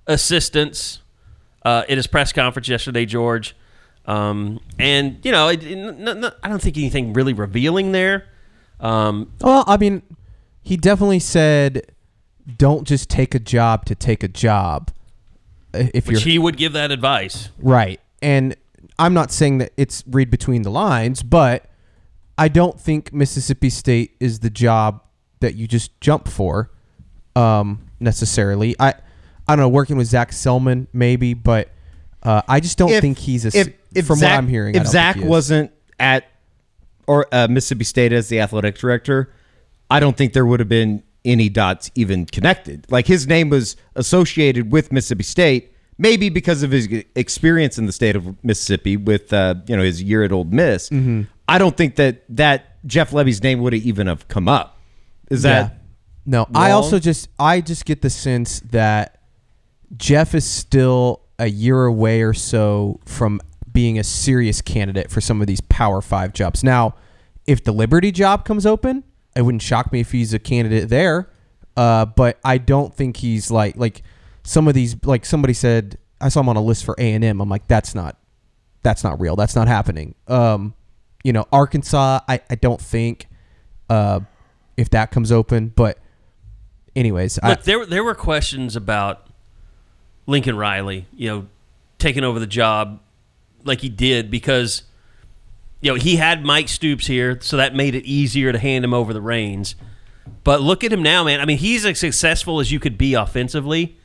assistants at his press conference yesterday, George. And, I don't think anything really revealing there. Well, I mean, he definitely said, don't just take a job to take a job. Which he would give that advice. Right. And I'm not saying that it's read between the lines, but I don't think Mississippi State is the job that you just jump for necessarily. I don't know, working with Zach Selman maybe, but I just don't think he's from what I'm hearing. If Zach wasn't at Mississippi State as the athletic director, I don't think there would have been any dots even connected. Like, his name was associated with Mississippi State, maybe because of his experience in the state of Mississippi with his year at Ole Miss. Mm-hmm. I don't think that Jeff Lebby's name would have even have come up. Is that no? Wrong? I just get the sense that Jeff is still a year away or so from being a serious candidate for some of these Power 5 jobs. Now, if the Liberty job comes open, it wouldn't shock me if he's a candidate there. But I don't think he's like some of these, like somebody said, I saw him on a list for A&M. I'm like, that's not real. That's not happening. Arkansas, I don't think if that comes open. But anyways. Look, there were questions about Lincoln Riley, taking over the job like he did because, he had Mike Stoops here, so that made it easier to hand him over the reins. But look at him now, man. I mean, he's as successful as you could be offensively,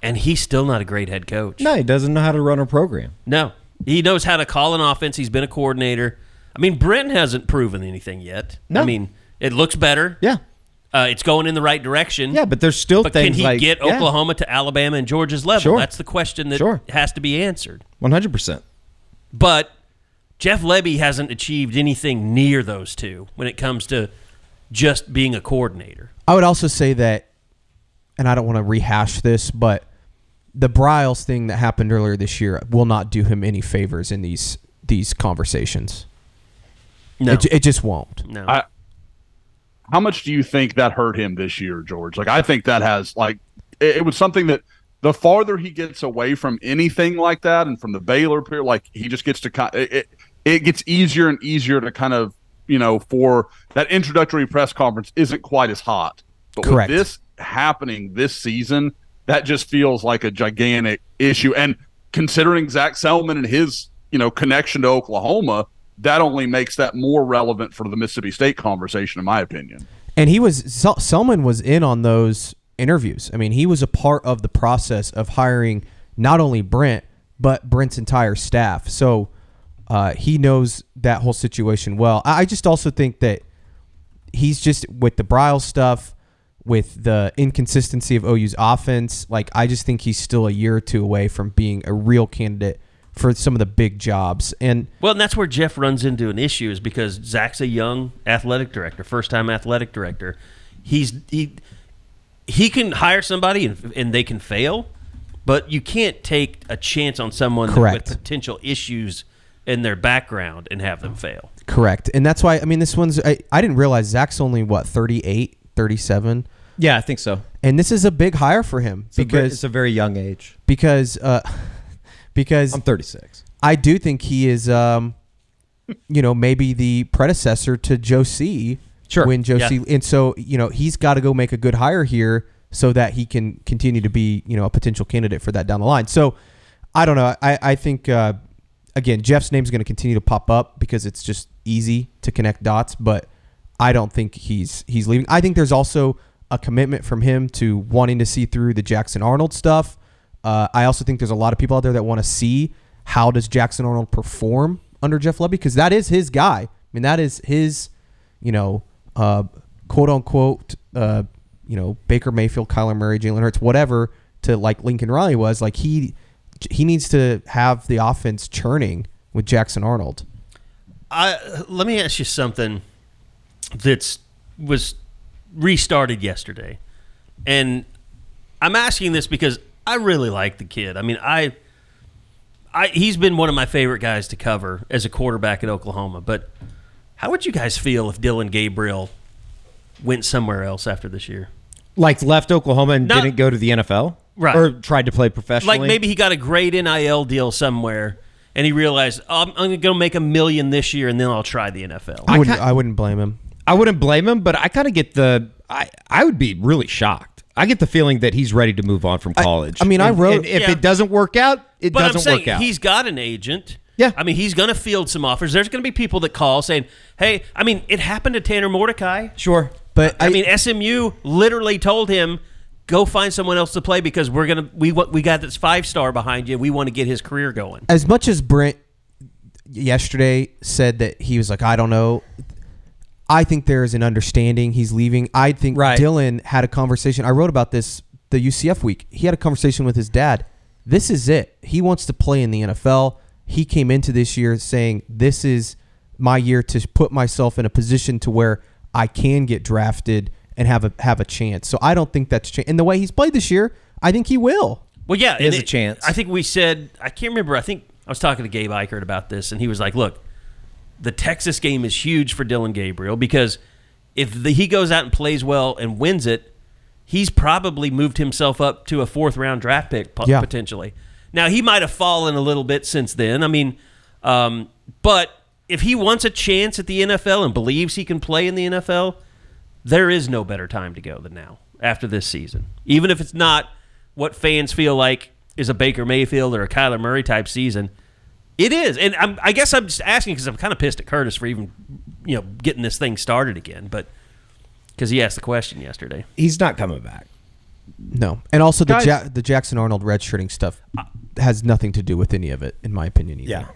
and he's still not a great head coach. No, he doesn't know how to run a program. No. He knows how to call an offense. He's been a coordinator. I mean, Brent hasn't proven anything yet. No. I mean, it looks better. Yeah. It's going in the right direction. Yeah, but there's still things can he get Oklahoma to Alabama and Georgia's level? Sure. That's the question that has to be answered. 100%. But Jeff Lebby hasn't achieved anything near those two when it comes to just being a coordinator. I would also say that, and I don't want to rehash this, but the Bryles thing that happened earlier this year will not do him any favors in these conversations. No. It just won't. No. How much do you think that hurt him this year, George? Like, I think that has, it was something that the farther he gets away from anything like that and from the Baylor period, like, he just gets to it gets easier and easier to kind of, for that introductory press conference isn't quite as hot. But Correct. With this happening this season, that just feels like a gigantic issue. And considering Zach Selman and his, connection to Oklahoma, that only makes that more relevant for the Mississippi State conversation, in my opinion. And Selman was in on those interviews. I mean, he was a part of the process of hiring not only Brent, but Brent's entire staff. So he knows that whole situation well. I just also think that he's just, with the Bryles stuff, with the inconsistency of OU's offense, I just think he's still a year or two away from being a real candidate for some of the big jobs. And that's where Jeff runs into an issue, is because Zach's a young athletic director, first-time athletic director. He can hire somebody and they can fail, but you can't take a chance on someone with potential issues in their background and have them fail. Correct. And that's why, this one's, I didn't realize Zach's only, 38, 37? Yeah, I think so. And this is a big hire for him because it's a very young age. Because I'm 36. I do think he is, maybe the predecessor to Joe C. Sure. When Joe C. And so, he's got to go make a good hire here so that he can continue to be, a potential candidate for that down the line. So, I don't know. I think, again, Jeff's name is going to continue to pop up because it's just easy to connect dots, but I don't think he's leaving. I think there's also a commitment from him to wanting to see through the Jackson Arnold stuff. I also think there's a lot of people out there that want to see how does Jackson Arnold perform under Jeff Lebby, because that is his guy. That is his, quote unquote, Baker Mayfield, Kyler Murray, Jalen Hurts, whatever, to like Lincoln Riley was. Like, he needs to have the offense churning with Jackson Arnold. Let me ask you something that was restarted yesterday, and I'm asking this because I really like the kid. He's been one of my favorite guys to cover as a quarterback at Oklahoma. But how would you guys feel if Dylan Gabriel went somewhere else after this year? Like, left Oklahoma and didn't go to the NFL? Right. Or tried to play professionally? Like, maybe he got a great NIL deal somewhere and he realized, I'm going to go make $1 million this year and then I'll try the NFL. I wouldn't blame him. I wouldn't blame him, but I kind of get I would be really shocked. I get the feeling that he's ready to move on from college. I wrote... If it doesn't work out, it doesn't work out. He's got an agent. Yeah. I mean, he's going to field some offers. There's going to be people that call saying, hey, I mean, it happened to Tanner Mordecai. Sure. But I mean, SMU literally told him, go find someone else to play because we got this 5-star behind you. We want to get his career going. as much as Brent yesterday said that he was like, I don't know, I think there is an understanding he's leaving. I think Dylan had a conversation. I wrote about this the UCF week. He had a conversation with his dad. This is it. He wants to play in the NFL. He came into this year saying, this is my year to put myself in a position to where I can get drafted and have a chance. So I don't think that's changed. And the way he's played this year, I think he will. Well, yeah. There's a chance. I think we said, I can't remember, I think I was talking to Gabe Eichert about this, and he was like, look, the Texas game is huge for Dylan Gabriel because if he goes out and plays well and wins it, he's probably moved himself up to a 4th-round draft pick potentially. Now, he might have fallen a little bit since then. I mean, but if he wants a chance at the NFL and believes he can play in the NFL, there is no better time to go than now after this season. Even if it's not what fans feel like is a Baker Mayfield or a Kyler Murray type season, it is. And I guess I'm just asking because I'm kind of pissed at Curtis for even getting this thing started again, but because he asked the question yesterday. He's not coming back. No. And also the Jackson Arnold redshirting stuff has nothing to do with any of it, in my opinion, either. Yeah.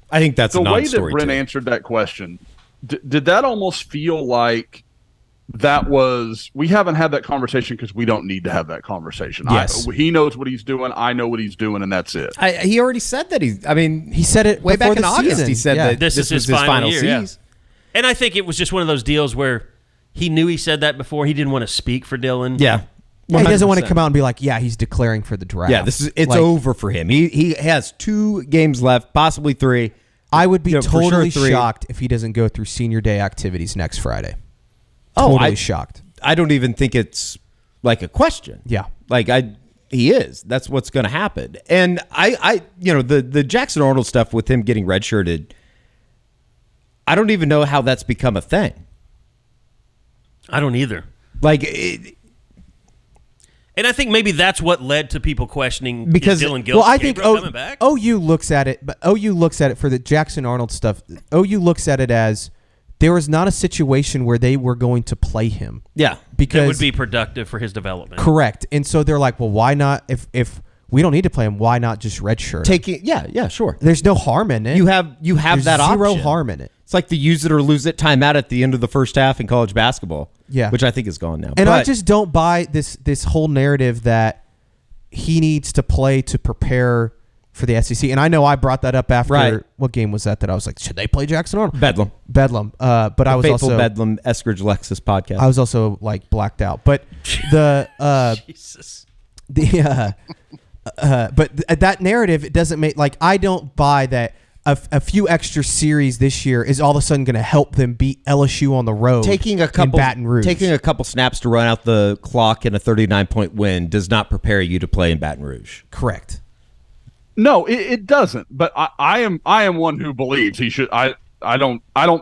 I think that's the a way that non-story Brent too. answered that question. Did that almost feel like that was, we haven't had that conversation because we don't need to have that conversation. Yes. He knows what he's doing. I know what he's doing, and that's it. He already said that. He said it way before back in the August. season. He said that This is was his final year, season. yeah. And I think it was just one of those deals where he knew he said that before. He didn't want to speak for Dylan. Yeah. He doesn't want to 100%. come out and be like, yeah, he's declaring for the draft. Yeah, it's over for him. He has 2 games left, possibly 3. I would be for sure totally 3. shocked if he doesn't go through senior day activities next Friday. Totally shocked. I don't even think it's like a question. Yeah. He is. That's what's going to happen. And the Jackson Arnold stuff with him getting redshirted, I don't even know how that's become a thing. I don't either. And I think maybe that's what led to people questioning Because- is Dylan Well, I think Gabriel coming back. OU looks at it, but OU looks at it for the Jackson Arnold stuff. OU looks at it as there was not a situation where they were going to play him. Yeah. Because It would be productive for his development. correct. And so they're like, well, why not? If we don't need to play him, why not just redshirt him? Yeah, sure. There's no harm in it. You have There's that zero option. harm in it. It's like the use it or lose it timeout at the end of the first half in college basketball. Yeah. Which I think is gone now. And I But- just don't buy this whole narrative that he needs to play to prepare for the SEC. And I know I brought that up after Right. what game was that I was like, should they play Jackson Arnold? Bedlam. But I was Faithful also Bedlam Eskridge Lexus podcast. I was also like blacked out. But the Jesus. but that narrative, it doesn't make I don't buy that a few extra series this year is all of a sudden going to help them beat LSU on the road. taking in Baton Rouge. Taking a couple snaps to run out the clock in a 39-point win does not prepare you to play in Baton Rouge. Correct. No, it doesn't. But I am one who believes he should. I don't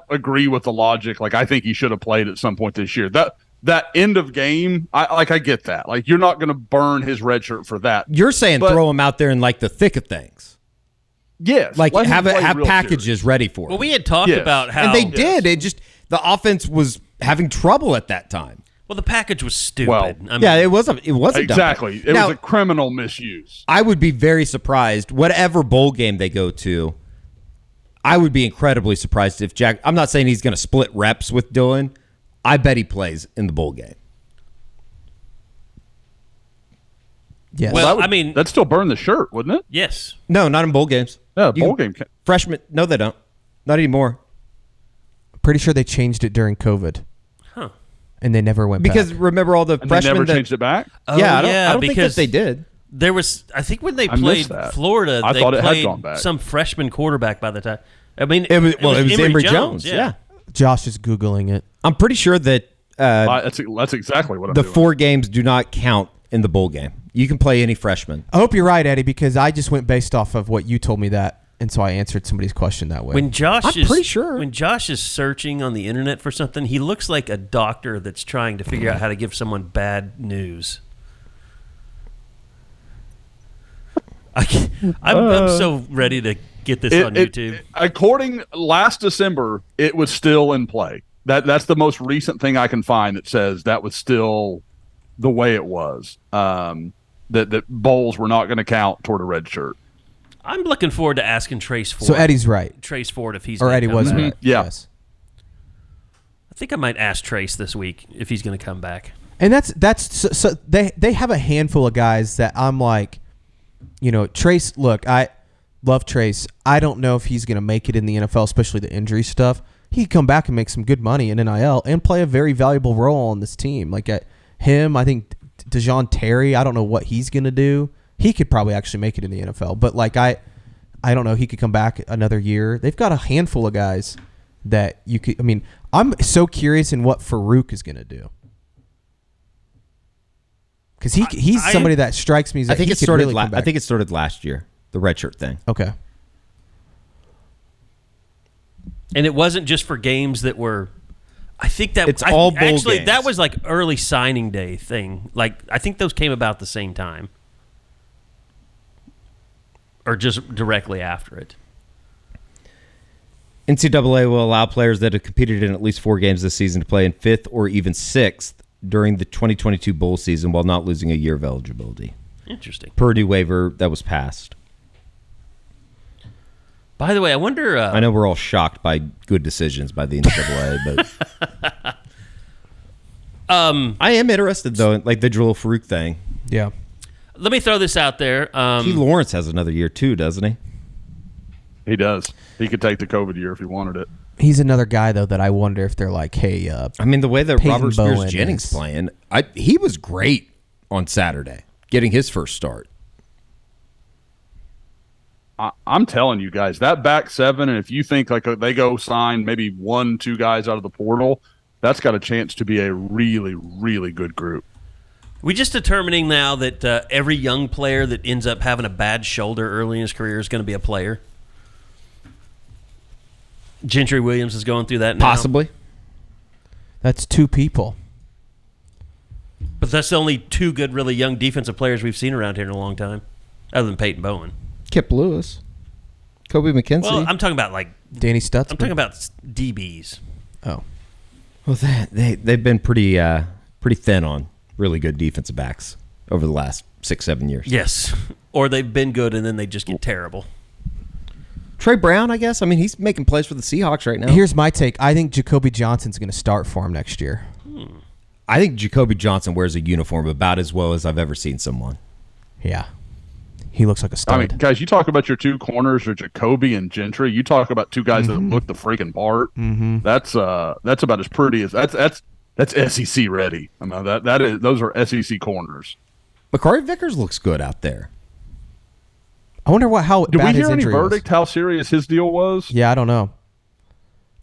agree with the logic. I think he should have played at some point this year. That end of game, I get that. You're not going to burn his red shirt for that. You're saying throw him out there in the thick of things. Yes, Like let him have play real packages serious. ready for him. Well, we had talked Yes. about how and they did. It just the offense was having trouble at that time. Well, the package was stupid. Well, I mean, Yeah, it was a Exactly. It Now, was a criminal misuse. I would be very surprised. Whatever bowl game they go to, I would be incredibly surprised if Jack. I'm not saying he's going to split reps with Dylan. I bet he plays in the bowl game. Yes. Well, That would- that'd still burn the shirt, wouldn't it? yes. No, not in bowl games. Yeah, You bowl can- game. Freshmen, no, they don't. Not anymore. Pretty sure they changed it during COVID. Huh. And they never went Because back. remember all the And they freshmen never that, changed it back. Oh, yeah, I don't think that because they did. There was, I think, when they I missed played that. Florida, I they thought it had played gone back. some freshman quarterback by the time. I mean, It was Emory Jones. Yeah. Josh is Googling it. I'm pretty sure that That's exactly what I'm the doing. 4 games do not count in the bowl game. You can play any freshman. I hope you're right, Eddie, because I just went based off of what you told me that, and so I answered somebody's question that way. When Josh I'm is pretty sure. when Josh is searching on the internet for something, he looks like a doctor that's trying to figure out how to give someone bad news. I'm so ready to get this on YouTube. According last December, it was still in play. That's the most recent thing I can find that says that was still the way it was. That bowls were not going to count toward a red shirt. I'm looking forward to asking Trace Ford. So Eddie's right. Trace Ford if he's Or gonna Eddie come was back. right. Yeah. Yes. I think I might ask Trace this week if he's going to come back. And so they have a handful of guys that I'm like, Trace. Look, I love Trace. I don't know if he's going to make it in the NFL, especially the injury stuff. He could come back and make some good money in NIL and play a very valuable role on this team. Like at him, I think DeJoun Terry. I don't know what he's going to do. He could probably actually make it in the NFL, but like I don't know. He could come back another year. They've got a handful of guys that you could. I mean, I'm so curious in what Farouk is going to do. Because he's somebody that strikes me as I think he it could started. really come back. I think it started last year. The redshirt thing. Okay. And it wasn't just for games that were. I think that It's all bowl actually games. that was like early signing day thing. Like I think those came about the same time, or just directly after it. NCAA will allow players that have competed in at least 4 games this season to play in 5th or even 6th during the 2022 bowl season while not losing a year of eligibility. Interesting. Per new waiver that was passed. By the way, I wonder. I know we're all shocked by good decisions by the NCAA, but I am interested though, in, like the Jalil Farouk thing. Yeah. Let me throw this out there. Key Lawrence has another year too, doesn't he? He does. He could take the COVID year if he wanted it. He's another guy though that I wonder if they're like, hey, I mean, the way that Peyton Robert Bowen Spears Jennings is- playing, he was great on Saturday, getting his first start. I'm telling you guys, that back seven, and if you think like they go sign maybe 1-2 guys out of the portal, that's got a chance to be a really, really good group. We just determining now that every young player that ends up having a bad shoulder early in his career is going to be a player. Gentry Williams is going through that now. Possibly. that's 2 people. But that's the only 2 good, really young defensive players we've seen around here in a long time, other than Peyton Bowen. Kip Lewis, Kobe McKenzie. Well, I'm talking about like Danny Stutzman. I'm talking about DBs. Oh. Well, they've been pretty thin on really good defensive backs over the last 6-7 years. Yes, or they've been good and then they just get terrible. Trey Brown, I guess. I mean, he's making plays for the Seahawks right now. Here's my take. I think Jacoby Johnson's going to start for him next year. I think Jacoby Johnson wears a uniform about as well as I've ever seen someone. Yeah. He looks like a stud. I mean, guys, you talk about your 2 corners or Jacoby and Gentry. You talk about 2 guys that look the freaking part. Mm-hmm. That's about as pretty as that's SEC ready. I mean, those are SEC corners. Makari Vickers looks good out there. I wonder how Did bad we hear his any injury verdict? was. How serious his deal was? Yeah, I don't know.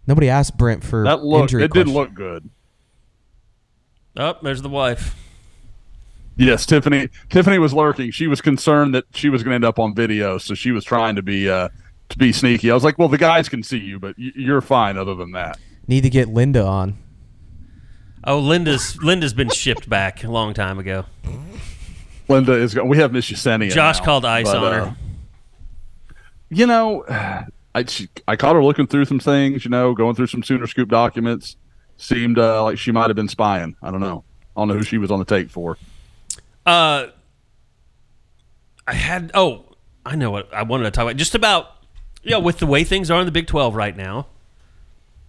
Nobody asked Brent for That looked. injury It didn't questions. look good. Oh, there's the wife. Yes, Tiffany was lurking. She was concerned that she was going to end up on video, so she was trying to be sneaky. I was like, well, the guys can see you, but you're fine other than that. Need to get Linda on. Oh, Linda's been shipped back a long time ago. Linda is going. We have Miss Yesenia. Josh now, called ice but, on her. You know, I caught her looking through some things, going through some Sooner Scoop documents. Seemed like she might have been spying. I don't know who she was on the take for. I know what I wanted to talk about. Just about, with the way things are in the Big 12 right now,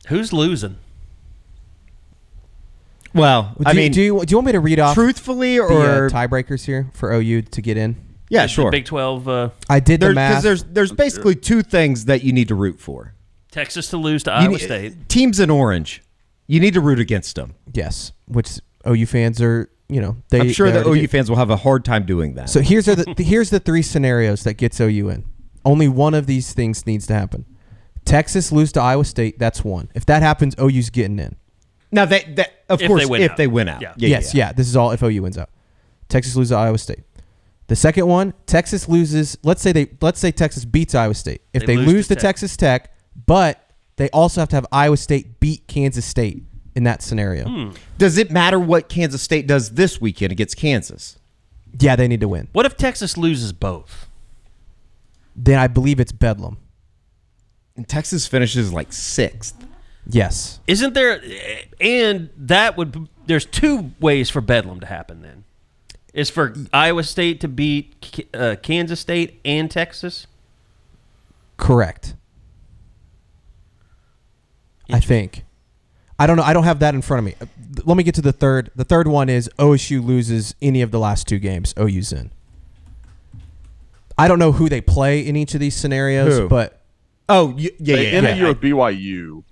who's losing? Well, Do you want me to read off truthfully the or tiebreakers here for OU to get in? yeah, The sure. Big 12, I did the math. Because there's basically 2 things that you need to root for. Texas to lose to You Iowa need- State. Teams in orange, you need to root against them. Yes, which OU fans are, they. I'm sure they that already OU fans will have a hard time doing that. So here's the 3 scenarios that gets OU in. Only one of these things needs to happen. Texas lose to Iowa State. That's one. If that happens, OU's getting in. Now that of If course they win if out. they win out. Yeah. Yeah. This is all if OU wins out. Texas loses to Iowa State. The second one, Texas loses. Let's say Texas beats Iowa State. If They they lose lose to to Texas Tech, but they also have to have Iowa State beat Kansas State in that scenario. Does it matter what Kansas State does this weekend against Kansas? Yeah, they need to win. What if Texas loses both? Then I believe it's Bedlam. And Texas finishes like 6th. Yes. Isn't there? And that would. There's 2 ways for Bedlam to happen. Then, is for Iowa State to beat Kansas State and Texas. Correct. I think. I don't know. I don't have that in front of me. Let me get to the third. The third one is OSU loses any of the last 2 games. OU's in. I don't know who they play in each of these scenarios, but NAU with BYU.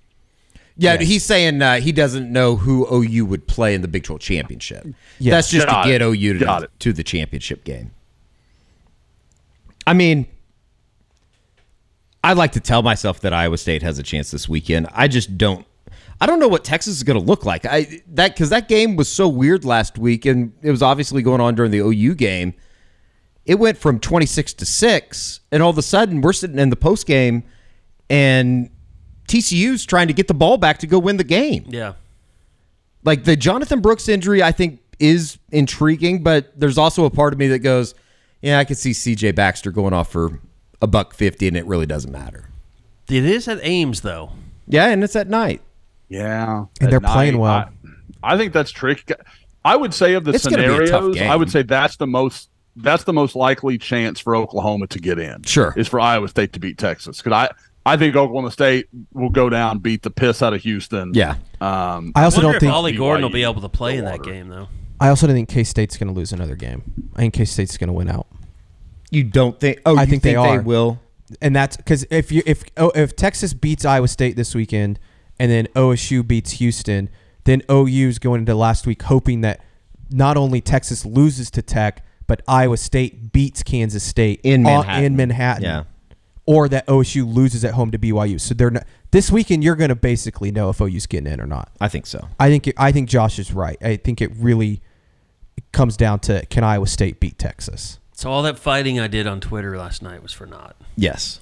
Yeah, Yes. he's saying he doesn't know who OU would play in the Big 12 championship. Yes. That's just Got to get it. OU Got it. to the championship game. I mean, I like to tell myself that Iowa State has a chance this weekend. I just don't. I don't know what Texas is going to look like. Because that game was so weird last week, and it was obviously going on during the OU game. It went from 26-6, and all of a sudden we're sitting in the post game, and TCU's trying to get the ball back to go win the game. Yeah. Like the Jonathan Brooks injury, I think is intriguing, but there's also a part of me that goes, yeah, I could see CJ Baxter going off for $150, and it really doesn't matter. It is at Ames though. Yeah, and it's at night. Yeah. And at they're playing well. I think that's tricky. I would say of the It's gonna be a tough scenarios, game. I would say that's the most likely chance for Oklahoma to get in. Sure. Is for Iowa State to beat Texas. Because I think Oklahoma State will go down, beat the piss out of Houston. Yeah. I also I wonder don't if think Ollie Gordon will be BYU able to play in that water. game though. I also don't think K-State's going to lose another game. I think K-State's going to win out. You don't think? Oh, I you think they are. will. And that's because if Texas beats Iowa State this weekend and then OSU beats Houston, then OU's going into last week hoping that not only Texas loses to Tech, but Iowa State beats Kansas State In Manhattan. Yeah. Or that OSU loses at home to BYU. So they're not, this weekend you're going to basically know if OU's getting in or not. I think so. I think Josh is right. I think it really comes down to can Iowa State beat Texas. So all that fighting I did on Twitter last night was for naught. Yes.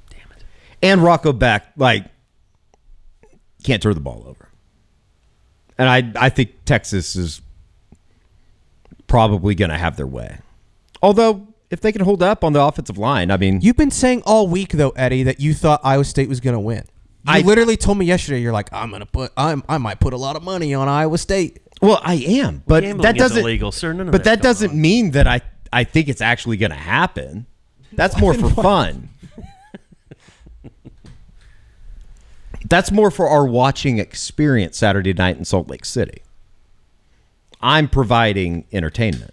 Damn it. And Rocco Beck, can't turn the ball over. And I think Texas is probably going to have their way. Although, if they can hold up on the offensive line, I mean... You've been saying all week, though, Eddie, that you thought Iowa State was going to win. You literally told me yesterday, you're like, I might put a lot of money on Iowa State. Well, I am, but Gambling that is doesn't... illegal, sir. None of But that that's going doesn't on. mean that I think it's actually going to happen. That's more for fun. That's more for our watching experience Saturday night in Salt Lake City. I'm providing entertainment.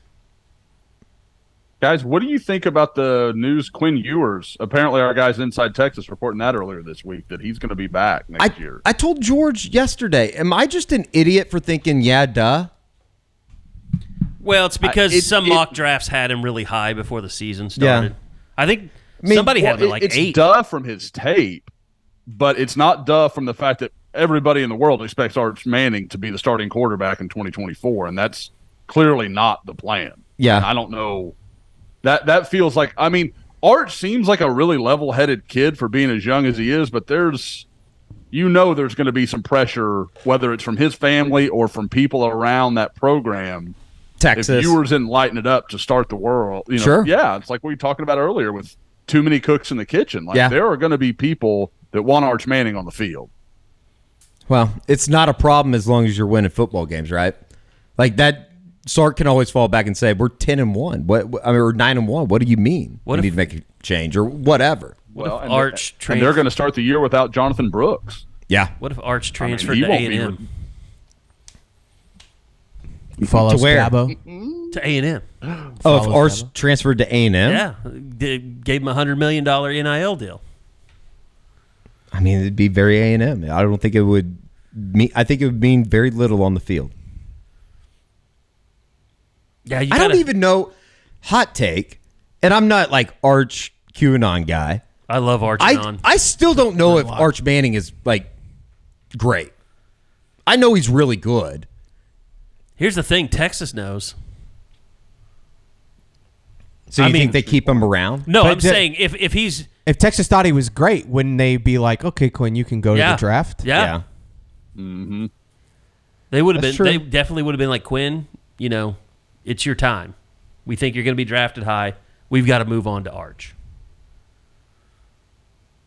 Guys, what do you think about the news? Quinn Ewers, apparently our guys inside Texas reporting that earlier this week that he's going to be back next year. I told George yesterday, am I just an idiot for thinking, yeah, duh? Well, it's because some mock drafts had him really high before the season started. Yeah. I think somebody had him at like it's 8. duh from his tape, but it's not duh from the fact that everybody in the world expects Arch Manning to be the starting quarterback in 2024, and that's clearly not the plan. Yeah. And I don't know. That feels like, I mean, Arch seems like a really level-headed kid for being as young as he is, but there's going to be some pressure, whether it's from his family or from people around that program. Texas. If Ewers didn't lighten it up to start the world, Sure. Yeah, it's like we were talking about earlier with too many cooks in the kitchen. Like there are going to be people that want Arch Manning on the field. Well, it's not a problem as long as you're winning football games, right? Like that, Sark can always fall back and say, we're 10-1. Or 9-1. What do you mean? We need to make a change or whatever. What if Arch and they're going to start the year without Jonathan Brooks. Yeah. What if Arch transferred he to won't be A&M? Follow To where? To Scabo. A&M. Oh, if Follows Arch Scabo. transferred to A&M? Yeah. They gave him a $100 million NIL deal. I mean, it'd be very A&M. I don't think it would mean, I think it would mean very little on the field. Yeah, I don't even know. Hot take, and I'm not like Arch QAnon guy. I love Arch Manning. I still don't know if Arch Manning is like great. I know he's really good. Here's the thing: Texas knows. So you think they keep him around? No, But I'm saying if he's If Texas thought he was great, wouldn't they be like, okay, Quinn, you can go to the draft? Yeah. Mm-hmm. They would have been. That's true. They definitely would have been like, Quinn, it's your time. We think you're going to be drafted high. We've got to move on to Arch.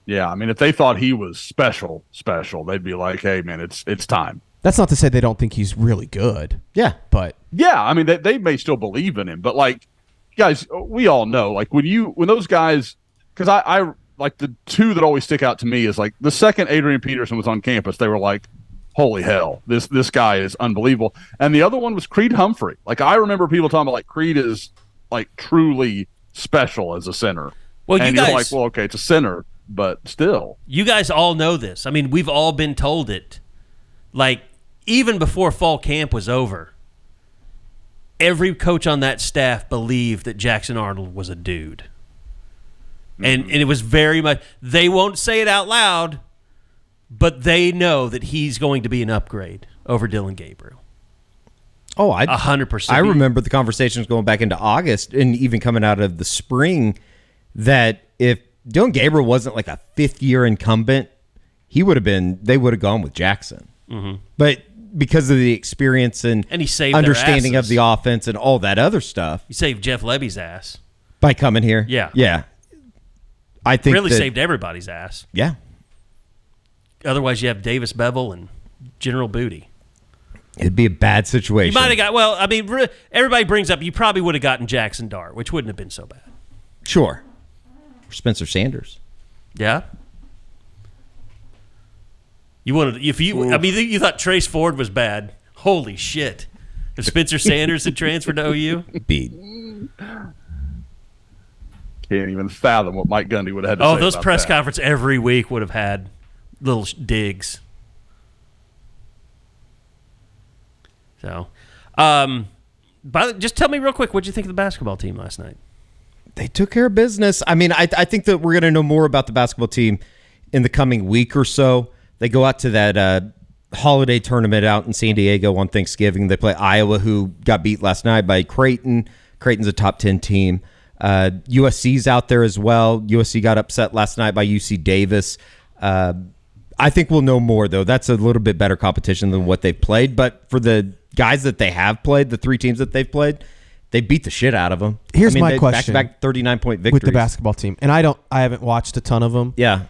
Yeah, I mean, if they thought he was special, they'd be like, "Hey, man, it's time." That's not to say they don't think he's really good. Yeah. But Yeah, I mean, they may still believe in him, but like, guys, we all know, like when those guys, because I like the two that always stick out to me is like the second Adrian Peterson was on campus, they were like, "Holy hell, this guy is unbelievable," and the other one was Creed Humphrey. Like I remember people talking about like Creed is like truly special as a center. Well, and you you're guys, like, well, okay, it's a center, but still. you guys all know this. I mean, we've all been told it. Like, even before fall camp was over, every coach on that staff believed that Jackson Arnold was a dude. And it was very much, they won't say it out loud, but they know that he's going to be an upgrade over Dylan Gabriel. Oh, 100%. I remember the conversations going back into August and even coming out of the spring that if Dylan Gabriel wasn't like a fifth-year incumbent, they would have gone with Jackson. Mm-hmm. But because of the experience and he saved understanding their of the offense and all that other stuff. He saved Jeff Levy's ass. By coming here? Yeah. Yeah. I think really saved everybody's ass. Yeah. Otherwise, you have Davis Bevel and General Booty. It'd be a bad situation. You might have got, well, I mean, everybody brings up you probably would have gotten Jackson Dart, which wouldn't have been so bad. Sure. Or Spencer Sanders. Yeah. You wanted, you thought Trace Ford was bad. Holy shit. If Spencer Sanders had transferred to OU? Beat. Can't even fathom what Mike Gundy would have had to say. Oh, those about press that. conference every week would have had little digs. So, just tell me real quick, what'd you think of the basketball team last night? They took care of business. I mean, I think that we're going to know more about the basketball team in the coming week or so. They go out to that holiday tournament out in San Diego on Thanksgiving. They play Iowa, who got beat last night by Creighton. Creighton's a top 10 team. USC's out there as well. USC got upset last night by UC Davis. I think we'll know more, though. That's a little bit better competition than what they've played. But for the guys that they have played, the three teams that they've played, they beat the shit out of them. Here's my question. Back-to-back 39-point victories. With the basketball team. And I haven't watched a ton of them. Yeah.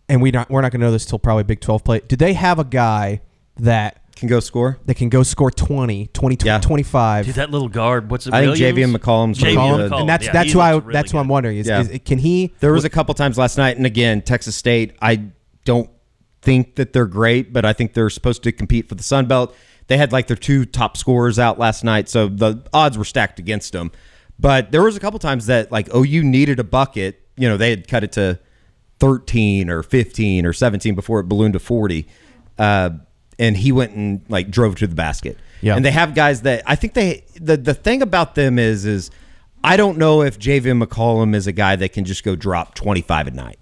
And we're not going to know this till probably Big 12 play. Do they have a guy that can go score? That can go score 20, 25. Dude, that little guard, what's it? I think Williams? JVM McCollum's McCollum. And that's who I'm wondering. Can he? There was a couple times last night, and again, Texas State, I don't think that they're great, but I think they're supposed to compete for the Sun Belt. They had like their two top scorers out last night, so the odds were stacked against them. But there was a couple times that like OU needed a bucket. You know, they had cut it to 13 or 15 or 17 before it ballooned to 40. And he went and like drove to the basket. Yeah. And they have guys that I think the thing about them is I don't know if JVM McCollum is a guy that can just go drop 25 a night.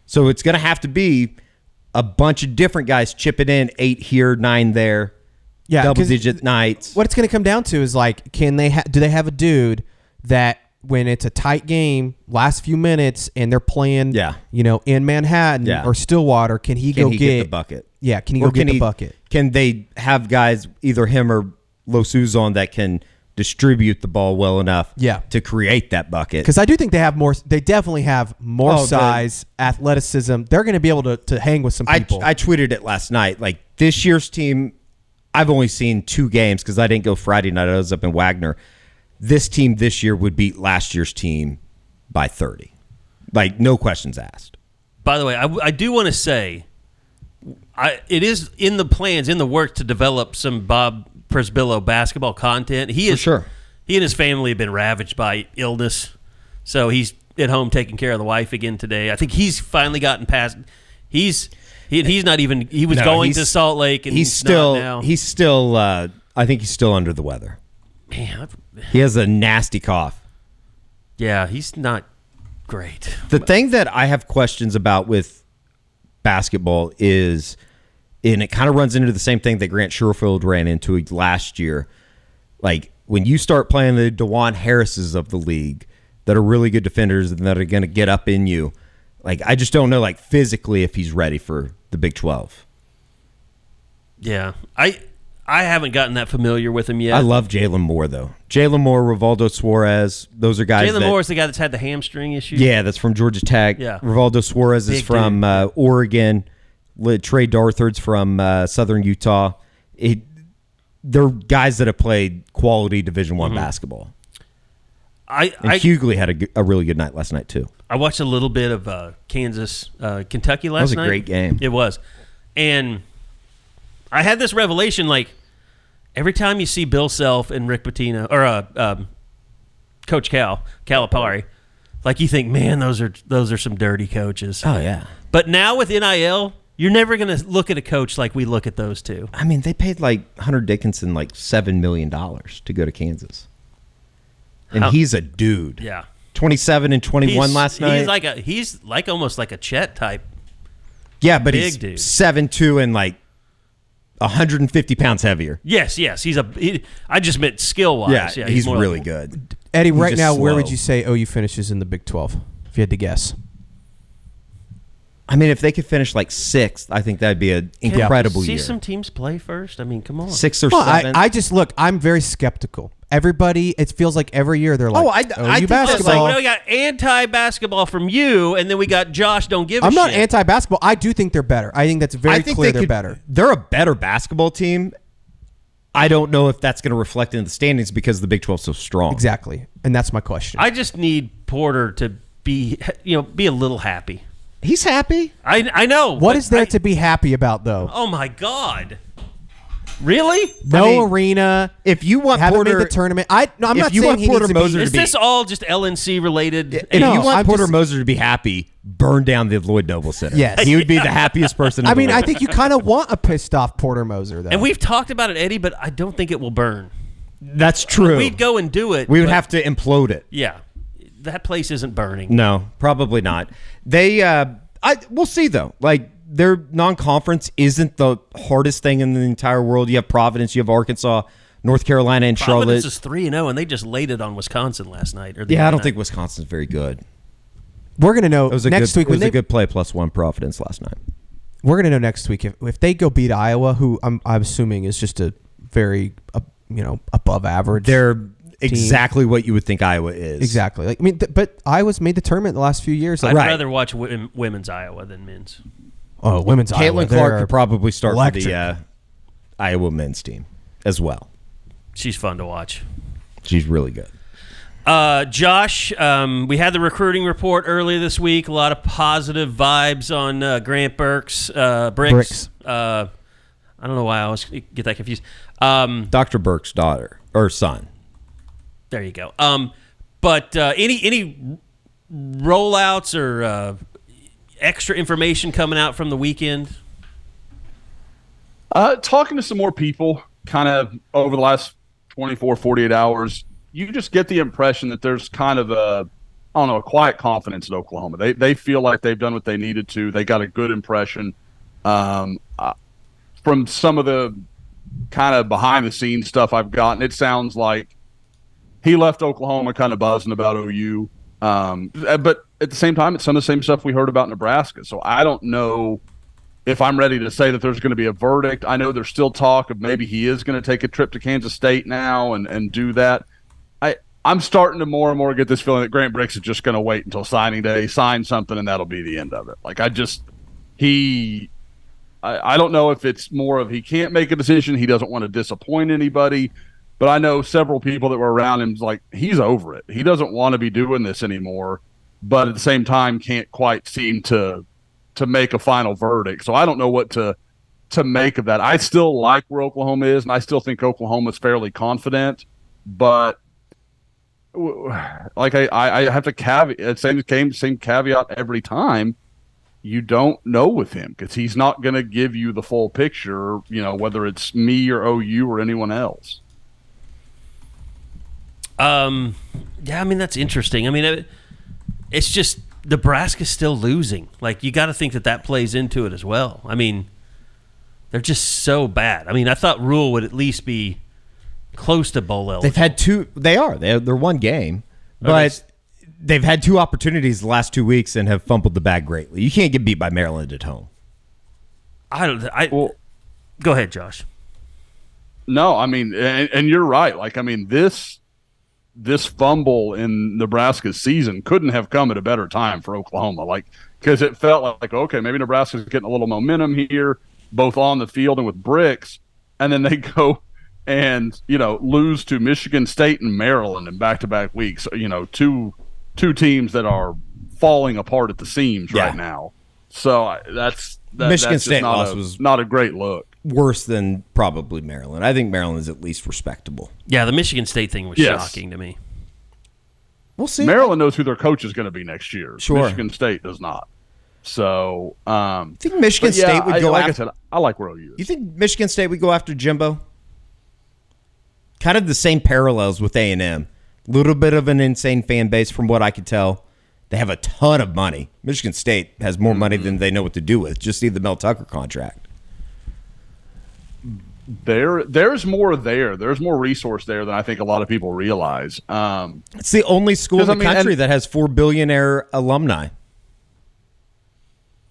So it's going to have to be a bunch of different guys chipping in 8 here, 9 there. Yeah, double-digit nights. What it's going to come down to is like, do they have a dude that when it's a tight game, last few minutes, and they're playing, in Manhattan or Stillwater, can he get the bucket? Yeah, can he get the bucket? Can they have guys, either him or Losuzon, that can distribute the ball well enough to create that bucket? Because I do think they have more. They definitely have more size, athleticism. They're going to be able to hang with some people. I tweeted it last night. Like, this year's team, I've only seen 2 games because I didn't go Friday night. I was up in Wagner. This team this year would beat last year's team by 30. Like, no questions asked. By the way, I do want to say, it is in the plans, in the work to develop some Bob Presbillo basketball content. For sure. He and his family have been ravaged by illness, so he's at home taking care of the wife again today. I think he's finally gotten past. He's not even. He was going to Salt Lake, and he's still. Now. He's still. I think he's still under the weather. Man, he has a nasty cough. Yeah, he's not great. The thing that I have questions about with basketball is, and it kind of runs into the same thing that Grant Sherfield ran into last year. Like, when you start playing the DeJuan Harrises of the league that are really good defenders and that are going to get up in you, like, I just don't know, like, physically if he's ready for the Big 12. Yeah. I haven't gotten that familiar with him yet. I love Jalen Moore, though. Jalen Moore, Rivaldo Suarez, those are guys Jalen Moore is the guy that's had the hamstring issue. Yeah, that's from Georgia Tech. Yeah. Rivaldo Suarez is from Oregon. Trey Darthard's from Southern Utah. They're guys that have played quality Division I basketball. Hughley had a really good night last night, too. I watched a little bit of Kansas, Kentucky last night. That was a great game. It was. And I had this revelation, like, every time you see Bill Self and Rick Pitino, or Coach Calipari, like you think, man, those are some dirty coaches. Oh, yeah. But now with NIL, you're never going to look at a coach like we look at those two. I mean, they paid like Hunter Dickinson like $7 million to go to Kansas. And he's a dude. Yeah. 27 and 21 last night. He's like almost like a Chet type. Yeah, but big he's dude. 7'2" and like 150 pounds heavier. Yes. I just meant skill-wise. Yeah, he's really good. Eddie, right now, where slow. would you say OU finishes in the Big 12, if you had to guess? I mean, if they could finish like 6th, I think that'd be an incredible year. See some teams play first? I mean, come on. 6th or Well, 7th. I just look. I'm very skeptical. Everybody, it feels like every year they're like, I OU think that's basketball. Like, we got anti-basketball from you, and then we got Josh don't give a I'm shit. not anti-basketball. I do think they're better. I think that's very clear they're better. They're a better basketball team. I don't know if that's going to reflect in the standings because the Big 12 is so strong. Exactly, and that's my question. I just need Porter to be a little happy. He's happy. I know. What is there to be happy about, though? Oh, my God. Really? No arena. If you want haven't Porter, made the tournament. I'm not if you saying want he Porter needs to Moser be. Is this all just LNC related? if No, you want I'm Porter just- Moser to be happy, burn down the Lloyd Noble Center. Yes. He would be the happiest person in I the mean, world. I think you kind of want a pissed off Porter Moser, though. And we've talked about it, Eddie, but I don't think it will burn. That's true. We'd go and do it. We would but- have to implode it. Yeah. That place isn't burning. No, probably not. We'll see though. Like their non-conference isn't the hardest thing in the entire world. You have Providence, you have Arkansas, North Carolina, and Providence Charlotte. is 3-0, and they just laid it on Wisconsin last night. Yeah, I don't think Wisconsin's very good. We're going to know It was a next good, week. It was a good play +1 Providence last night. We're going to know next week if they go beat Iowa, who I'm assuming is just a very above average. They're exactly what you would think Iowa is. Exactly. Like I mean, but Iowa's made the tournament the last few years. Like, I'd Right. rather watch women's Iowa than men's. Oh, women's Iowa. Caitlin Clark could probably start electric. for the Iowa men's team as well. She's fun to watch. She's really good. Josh, we had the recruiting report earlier this week. A lot of positive vibes on Grant Bricks. I don't know why I always get that confused. Dr. Burke's daughter or son. There you go. But any rollouts or extra information coming out from the weekend? Talking to some more people kind of over the last 24, 48 hours, you just get the impression that there's kind of a quiet confidence in Oklahoma. They feel like they've done what they needed to. They got a good impression from some of the kind of behind-the-scenes stuff I've gotten. It sounds like he left Oklahoma kind of buzzing about OU. But at the same time, it's some of the same stuff we heard about Nebraska. So I don't know if I'm ready to say that there's going to be a verdict. I know there's still talk of maybe he is going to take a trip to Kansas State now and do that. I'm starting to more and more get this feeling that Grant Bricks is just going to wait until signing day, sign something, and that'll be the end of it. Like I don't know if it's more of he can't make a decision, he doesn't want to disappoint anybody, but I know several people that were around him like he's over it. He doesn't want to be doing this anymore, but at the same time can't quite seem to make a final verdict. So I don't know what to make of that. I still like where Oklahoma is, and I still think Oklahoma's fairly confident, but like I have to caveat same caveat every time. You don't know with him because he's not going to give you the full picture, whether it's me or OU or anyone else. Yeah, I mean, that's interesting. I mean, it's just Nebraska's still losing. Like, you got to think that plays into it as well. I mean, they're just so bad. I mean, I thought Rule would at least be close to bowl eligible. They've had two. They're one game, but they've had two opportunities the last 2 weeks and have fumbled the bag greatly. You can't get beat by Maryland at home. Go ahead, Josh. No, I mean, and you're right. Like, I mean, this fumble in Nebraska's season couldn't have come at a better time for Oklahoma. Like, because it felt like, okay, maybe Nebraska's getting a little momentum here, both on the field and with bricks, and then they go and lose to Michigan State and Maryland in back-to-back weeks. Two teams that are falling apart at the seams right now. So Michigan State loss was not a great look. Worse than probably Maryland. I think Maryland is at least respectable. Yeah, the Michigan State thing was shocking to me. We'll see. Maryland knows who their coach is going to be next year. Sure. Michigan State does not. So, I think Michigan State would go like after. I said, I like where OU is. You think Michigan State would go after Jimbo? Kind of the same parallels with A&M. A little bit of an insane fan base from what I could tell. They have a ton of money. Michigan State has more money than they know what to do with. Just see the Mel Tucker contract. There's more there. There's more resource there than I think a lot of people realize. It's the only school in the country that has 4 billionaire alumni.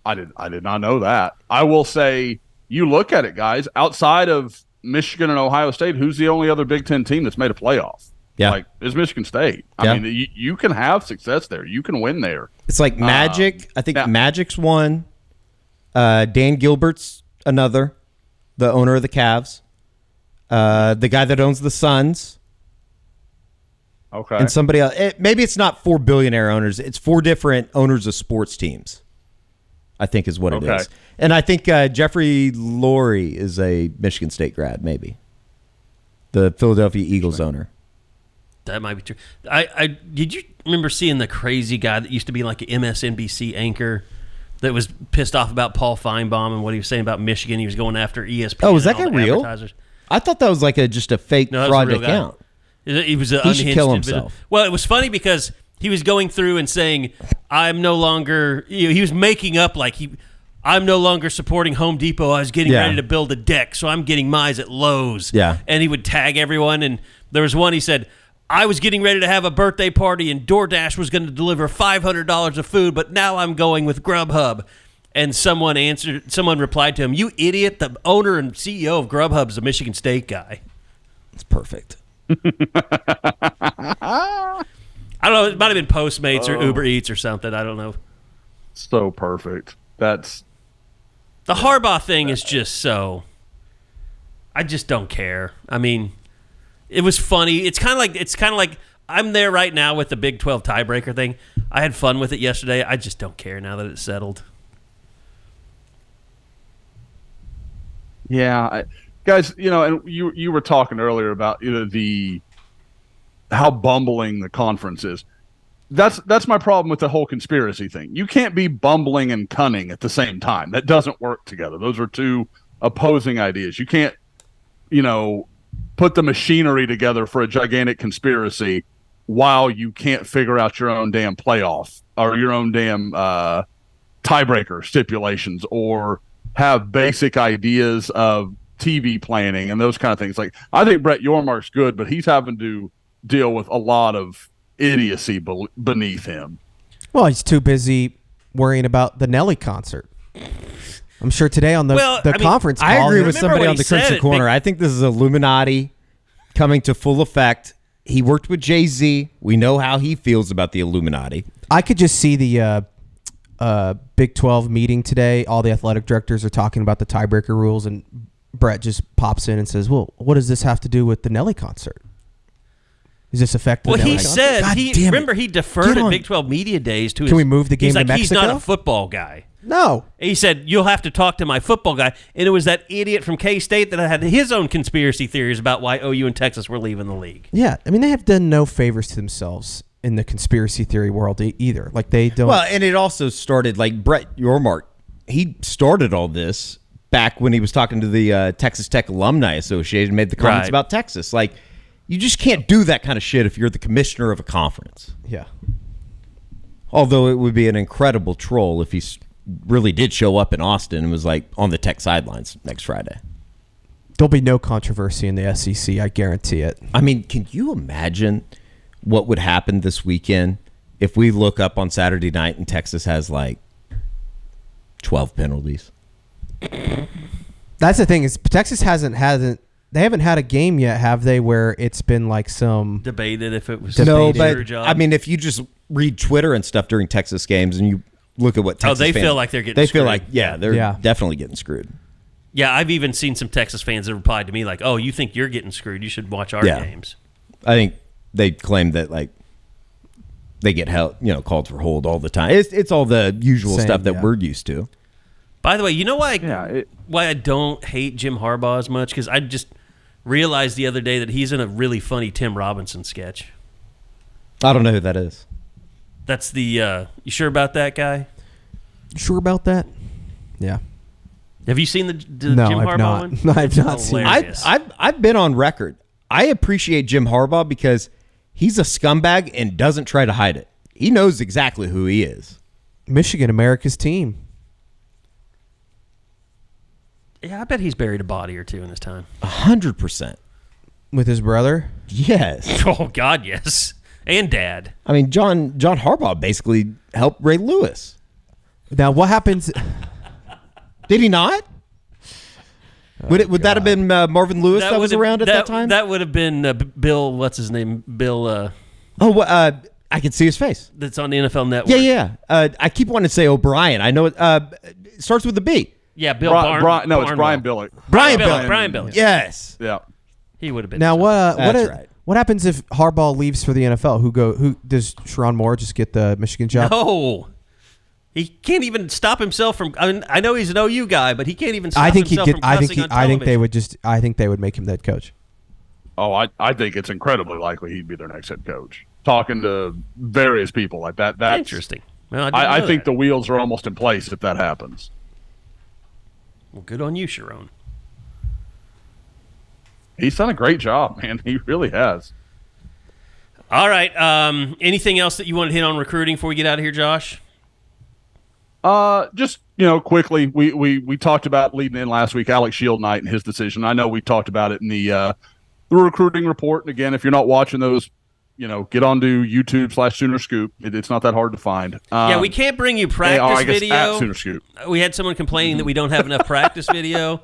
I did not know that. I will say, you look at it, guys, outside of Michigan and Ohio State, who's the only other Big Ten team that's made a playoff? Yeah. Like, is Michigan State. I mean, you can have success there. You can win there. It's like Magic. I think Magic's one. Dan Gilbert's another. The owner of the Cavs. The guy that owns the Suns. Okay. And somebody else. Maybe it's not 4 billionaire owners. It's 4 different owners of sports teams, I think is what it is. And I think Jeffrey Lurie is a Michigan State grad, maybe. The Philadelphia Eagles owner. That might be true. I did you remember seeing the crazy guy that used to be like an MSNBC anchor that was pissed off about Paul Feinbaum and what he was saying about Michigan? He was going after ESPN. Oh, is that and all guy the real? advertisers. I thought that was like just a fake fraud account. He was an He should unhinged kill individual. himself. Well, it was funny because he was going through and saying, "I'm no longer." He was making up like I'm no longer supporting Home Depot. I was getting ready to build a deck, so I'm getting mine at Lowe's. Yeah. And he would tag everyone. And there was one, he said, I was getting ready to have a birthday party, and DoorDash was going to deliver $500 of food, but now I'm going with Grubhub. And someone replied to him, "You idiot, the owner and CEO of Grubhub is a Michigan State guy." It's perfect. I don't know. It might have been Postmates or Uber Eats or something. I don't know. So perfect. That's... The Harbaugh thing is just so... I just don't care. I mean, it was funny. It's kind of like I'm there right now with the Big 12 tiebreaker thing. I had fun with it yesterday. I just don't care now that it's settled. Yeah, guys, and you were talking earlier about how bumbling the conference is. That's my problem with the whole conspiracy thing. You can't be bumbling and cunning at the same time. That doesn't work together. Those are two opposing ideas. You can't, put the machinery together for a gigantic conspiracy while you can't figure out your own damn playoff or your own damn tiebreaker stipulations or have basic ideas of TV planning and those kind of things. Like, I think Brett Yormark's good, but he's having to deal with a lot of idiocy beneath him. Well, he's too busy worrying about the Nelly concert. I'm sure today on the conference call. I agree with somebody on the said Crimson Corner. I think this is Illuminati coming to full effect. He worked with Jay-Z. We know how he feels about the Illuminati. I could just see the Big 12 meeting today. All the athletic directors are talking about the tiebreaker rules, and Brett just pops in and says, "Well, what does this have to do with the Nelly concert? Is this affecting?" Well, the he Nelly said concert? he deferred at Big 12 media days to. Can we move the game he's to like, Mexico? He's not a football guy. No. He said, "You'll have to talk to my football guy." And it was that idiot from K-State that had his own conspiracy theories about why OU and Texas were leaving the league. Yeah, I mean, they have done no favors to themselves in the conspiracy theory world either. Like, they don't. Well, and it also started, like Brett Yormark, he started all this back when he was talking to the Texas Tech Alumni Association, made the comments about Texas. Like, you just can't do that kind of shit if you're the commissioner of a conference. Yeah. Although it would be an incredible troll if he really did show up in Austin and was like on the Tech sidelines next Friday. There'll be no controversy in the SEC, I guarantee it. I mean, can you imagine what would happen this weekend if we look up on Saturday night and Texas has like 12 penalties? That's the thing, is Texas hasn't They haven't had a game yet, have they? Where it's been like some debated if it was No, their but job. I mean, if you just read Twitter and stuff during Texas games, and you look at what Texas they fans, feel like they're getting they screwed. feel like they're definitely getting screwed. Yeah, I've even seen some Texas fans that replied to me like, "Oh, you think you're getting screwed? You should watch our games." I think they claim that like they get held, called for hold all the time. It's all the usual stuff that we're used to. By the way, you know why I don't hate Jim Harbaugh as much? Because I just realized the other day that he's in a really funny Tim Robinson sketch. I don't know who that is. That's the you sure about that guy? Sure about that? Yeah. Have you seen the No, Jim I've Harbaugh not. one? No, I've not seen it. Hilarious. I've been on record. I appreciate Jim Harbaugh because he's a scumbag and doesn't try to hide it. He knows exactly who he is. Michigan, America's team. Yeah, I bet he's buried a body or two in his time. 100%. With his brother? Yes. Oh God, yes, and Dad. I mean, John Harbaugh basically helped Ray Lewis. Now, what happens? Did he not? Would that have been Marvin Lewis that was around at that time? That would have been Bill. What's his name? Bill. I can see his face. That's on the NFL Network. Yeah. I keep wanting to say O'Brien. I know it starts with a B. Yeah, Bill it's Brian Billick. Brian Billick. Yes. Yeah. He would have been. Now, That's right. what happens if Harbaugh leaves for the NFL? Who does Sherrone Moore just get the Michigan job? No. He can't even stop himself from. I know he's an OU guy, but he can't even stop himself from cussing on television. I think they would make him the head coach. Oh, I think it's incredibly likely he'd be their next head coach. Talking to various people like that. That's interesting. Well, I think the wheels are almost in place if that happens. Well, good on you, Sherrone. He's done a great job, man. He really has. All right. Anything else that you want to hit on recruiting before we get out of here, Josh? Just quickly, we talked about leading in last week, Alex Shield Knight and his decision. I know we talked about it in the recruiting report. And again, if you're not watching those, get onto YouTube/Sooner Scoop. It's not that hard to find. We can't bring you practice video. At Sooner Scoop. We had someone complaining that we don't have enough practice video,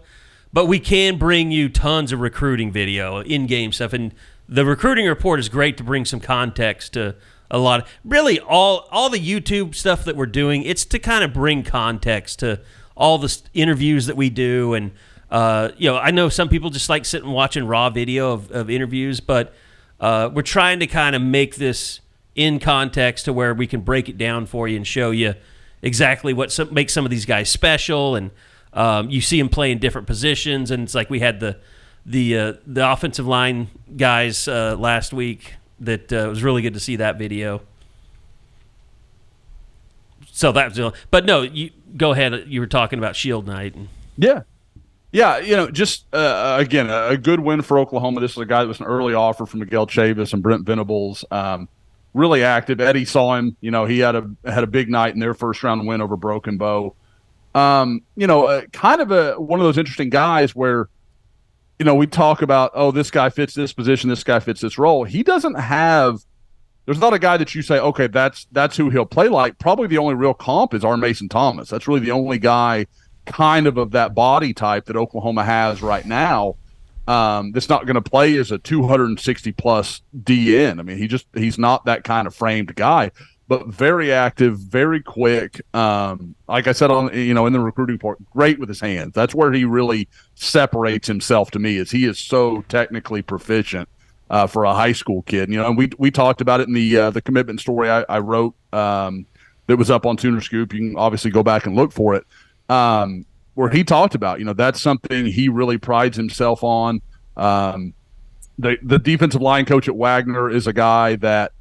but we can bring you tons of recruiting video, in-game stuff, and the recruiting report is great to bring some context to a lot of, really all the YouTube stuff that we're doing. It's to kind of bring context to all the interviews that we do, and I know some people just like sitting and watching raw video of interviews, but we're trying to kind of make this in context to where we can break it down for you and show you exactly what makes some of these guys special, and you see them play in different positions, and it's like we had the offensive line guys last week. That was really good to see that video. So that's, but no, you go ahead. You were talking about Shield Knight. Yeah. Just again, a good win for Oklahoma. This is a guy that was an early offer from Miguel Chavis and Brent Venables. Really active. Eddie saw him. He had a big night in their first round win over Broken Bow. Kind of one of those interesting guys where, we talk about, this guy fits this position, this guy fits this role. He doesn't have – there's not a guy that you say, okay, that's who he'll play like. Probably the only real comp is our Mason Thomas. That's really the only guy kind of that body type that Oklahoma has right now that's not going to play as a 260-plus DN. I mean, he's not that kind of framed guy, but very active, very quick. Like I said in the recruiting report, great with his hands. That's where he really separates himself to me, is he is so technically proficient for a high school kid. And we talked about it in the commitment story I wrote that was up on Sooner Scoop. You can obviously go back and look for it. Where he talked about, that's something he really prides himself on. The defensive line coach at Wagner is a guy that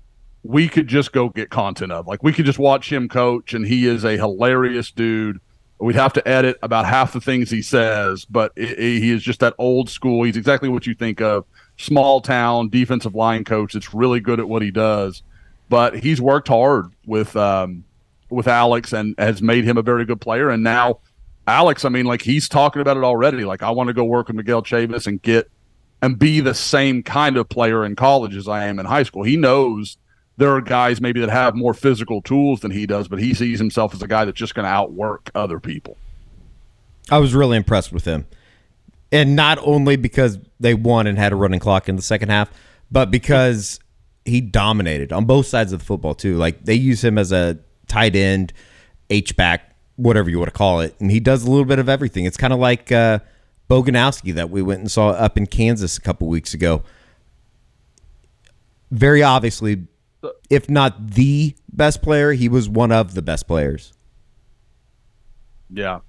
we could just go get content of. Like, we could just watch him coach, and he is a hilarious dude. We'd have to edit about half the things he says, but he is just that old school. He's exactly what you think of, small town defensive line coach that's really good at what he does. But he's worked hard with Alex and has made him a very good player. And now Alex, he's talking about it already. Like, I want to go work with Miguel Chavis and be the same kind of player in college as I am in high school. He knows there are guys maybe that have more physical tools than he does, but he sees himself as a guy that's just going to outwork other people. I was really impressed with him. And not only because they won and had a running clock in the second half, but because he dominated on both sides of the football too. Like they use him as a tight end, H-back, whatever you want to call it. And he does a little bit of everything. It's kind of like Boganowski that we went and saw up in Kansas a couple weeks ago. Very obviously, if not the best player, he was one of the best players. Yeah.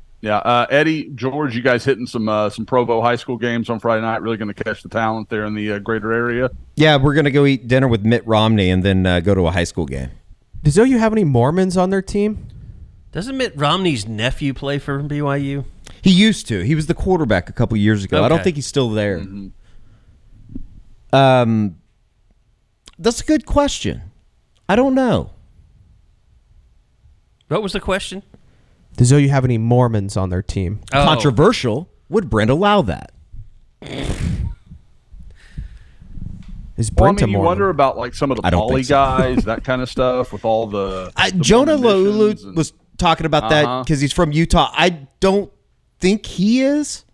Eddie, George, you guys hitting some Provo high school games on Friday night? Really going to catch the talent there in the greater area? Yeah, we're going to go eat dinner with Mitt Romney and then go to a high school game. Does OU have any Mormons on their team? Doesn't Mitt Romney's nephew play for BYU? He used to. He was the quarterback a couple years ago. I don't think he's still there. Mm-hmm. That's a good question. I don't know. What was the question? Does OU have any Mormons on their team? Oh. Controversial. Would Brent allow that? Is Brent a you Mormon? wonder about like some of the poly guys, that kind of stuff with all the Jonah Mormon Laulu missions was talking about that because he's from Utah. I don't think he is,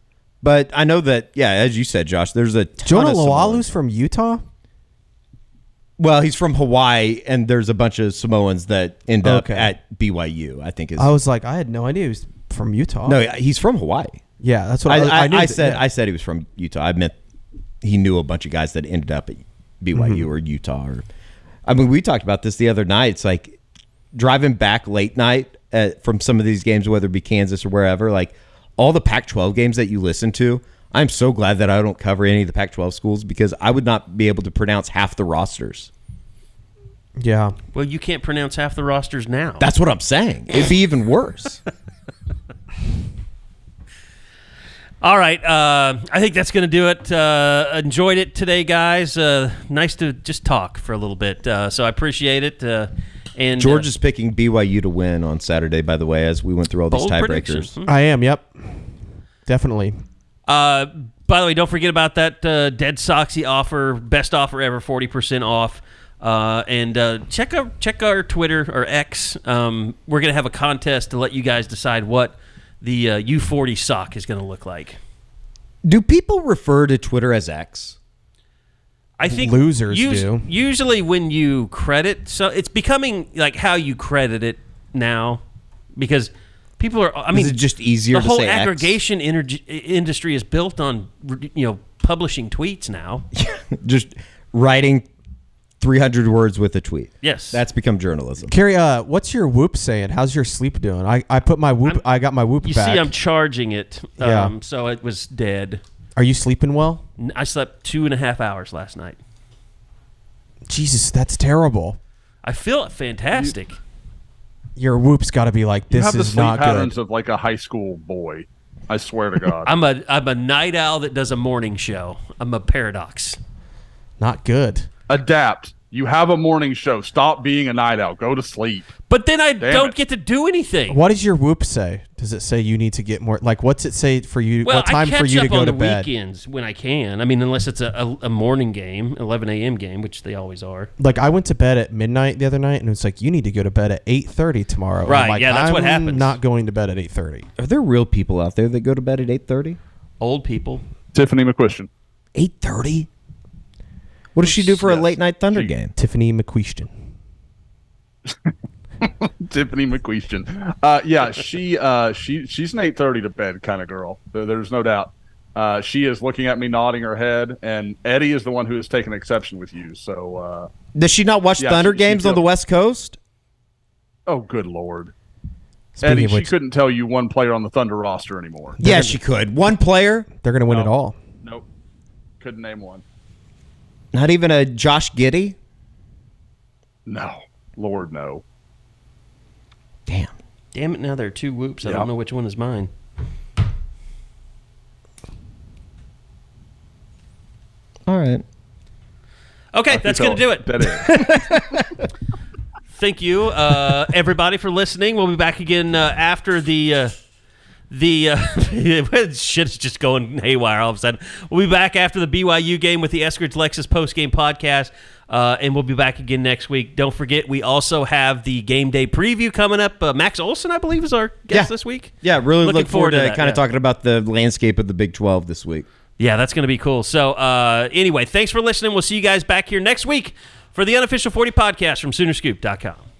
but I know that, yeah, as you said, Josh, there's a ton Jonah of Laulu's Samoans. from Utah? Well, he's from Hawaii, and there's a bunch of Samoans that end up at BYU, I think. I was like, I had no idea he was from Utah. No, he's from Hawaii. Yeah, that's what I knew. I said he was from Utah. I meant he knew a bunch of guys that ended up at BYU or Utah. I mean, we talked about this the other night. It's like driving back late night from some of these games, whether it be Kansas or wherever, like all the Pac-12 games that you listen to, I'm so glad that I don't cover any of the Pac-12 schools because I would not be able to pronounce half the rosters. Yeah. Well, you can't pronounce half the rosters now. That's what I'm saying. It'd be even worse. All right. I think that's going to do it. Enjoyed it today, guys. Nice to just talk for a little bit. So I appreciate it. And George is picking BYU to win on Saturday, by the way, as we went through all these bold tiebreakers. prediction. I am, yep. Definitely. By the way, don't forget about that Dead Soxy offer, best offer ever, 40% off. And check our Twitter or X. We're going to have a contest to let you guys decide what the U40 sock is going to look like. Do people refer to Twitter as X? I think losers do. Usually when you credit, so it's becoming like how you credit it now because people are, I mean, is it just easier the to whole say X? aggregation industry is built on, publishing tweets now. Just writing 300 words with a tweet. Yes. That's become journalism. Carrie, what's your Whoop saying? How's your sleep doing? I put my Whoop. I got my Whoop You back. see, I'm charging it, Yeah. so it was dead. Are you sleeping well? I slept 2.5 hours last night. Jesus, that's terrible. I feel fantastic. Your Whoop's got to be like, You this have the is sleep not patterns good. of like a high school boy. I swear to God. I'm a night owl that does a morning show. I'm a paradox. Not good. Adapt. You have a morning show. Stop being a night owl. Go to sleep. But then I Damn don't it. get to do anything. What does your Whoop say? Does it say you need to get more? Like, what's it say for you? Well, what time I catch for you up to go on to the bed? weekends when I can. I mean, unless it's a morning game, 11 a.m. game, which they always are. Like, I went to bed at midnight the other night, and it's like, you need to go to bed at 8:30 tomorrow. And Right, I'm like, yeah, that's what I'm happens. not going to bed at 8:30. Are there real people out there that go to bed at 8:30? Old people. Tiffany McQuistion. 8:30? What does she do for a Yes. late night Thunder She- game? Tiffany McQuestion. Tiffany McQuestion. Yeah, she's an 8:30 to bed kind of girl. There's no doubt. She is looking at me, nodding her head, and Eddie is the one who has taken exception with you. So, Does she not watch Yeah, Thunder she games on feel- the West Coast? oh, good Lord. Speaking Eddie, of she which, couldn't tell you one player on the Thunder roster anymore. Yeah, she could. One player? they're going to win No. it all. Nope. Couldn't name one. Not even a Josh Giddey? No. Lord, no. Damn. Damn it, now there are two whoops. I Yeah. don't know which one is mine. All right. Okay, that's going to do it. That is. Thank you, everybody, for listening. We'll be back again after the Shit's just going haywire all of a sudden. We'll be back after the BYU game with the Eskridge Lexus post-game podcast, and we'll be back again next week. Don't forget, we also have the game day preview coming up. Max Olson, I believe, is our guest this week. Yeah, really looking forward to that, kind of talking about the landscape of the Big 12 this week. Yeah, that's going to be cool. So anyway, thanks for listening. We'll see you guys back here next week for the Unofficial 40 podcast from Soonerscoop.com.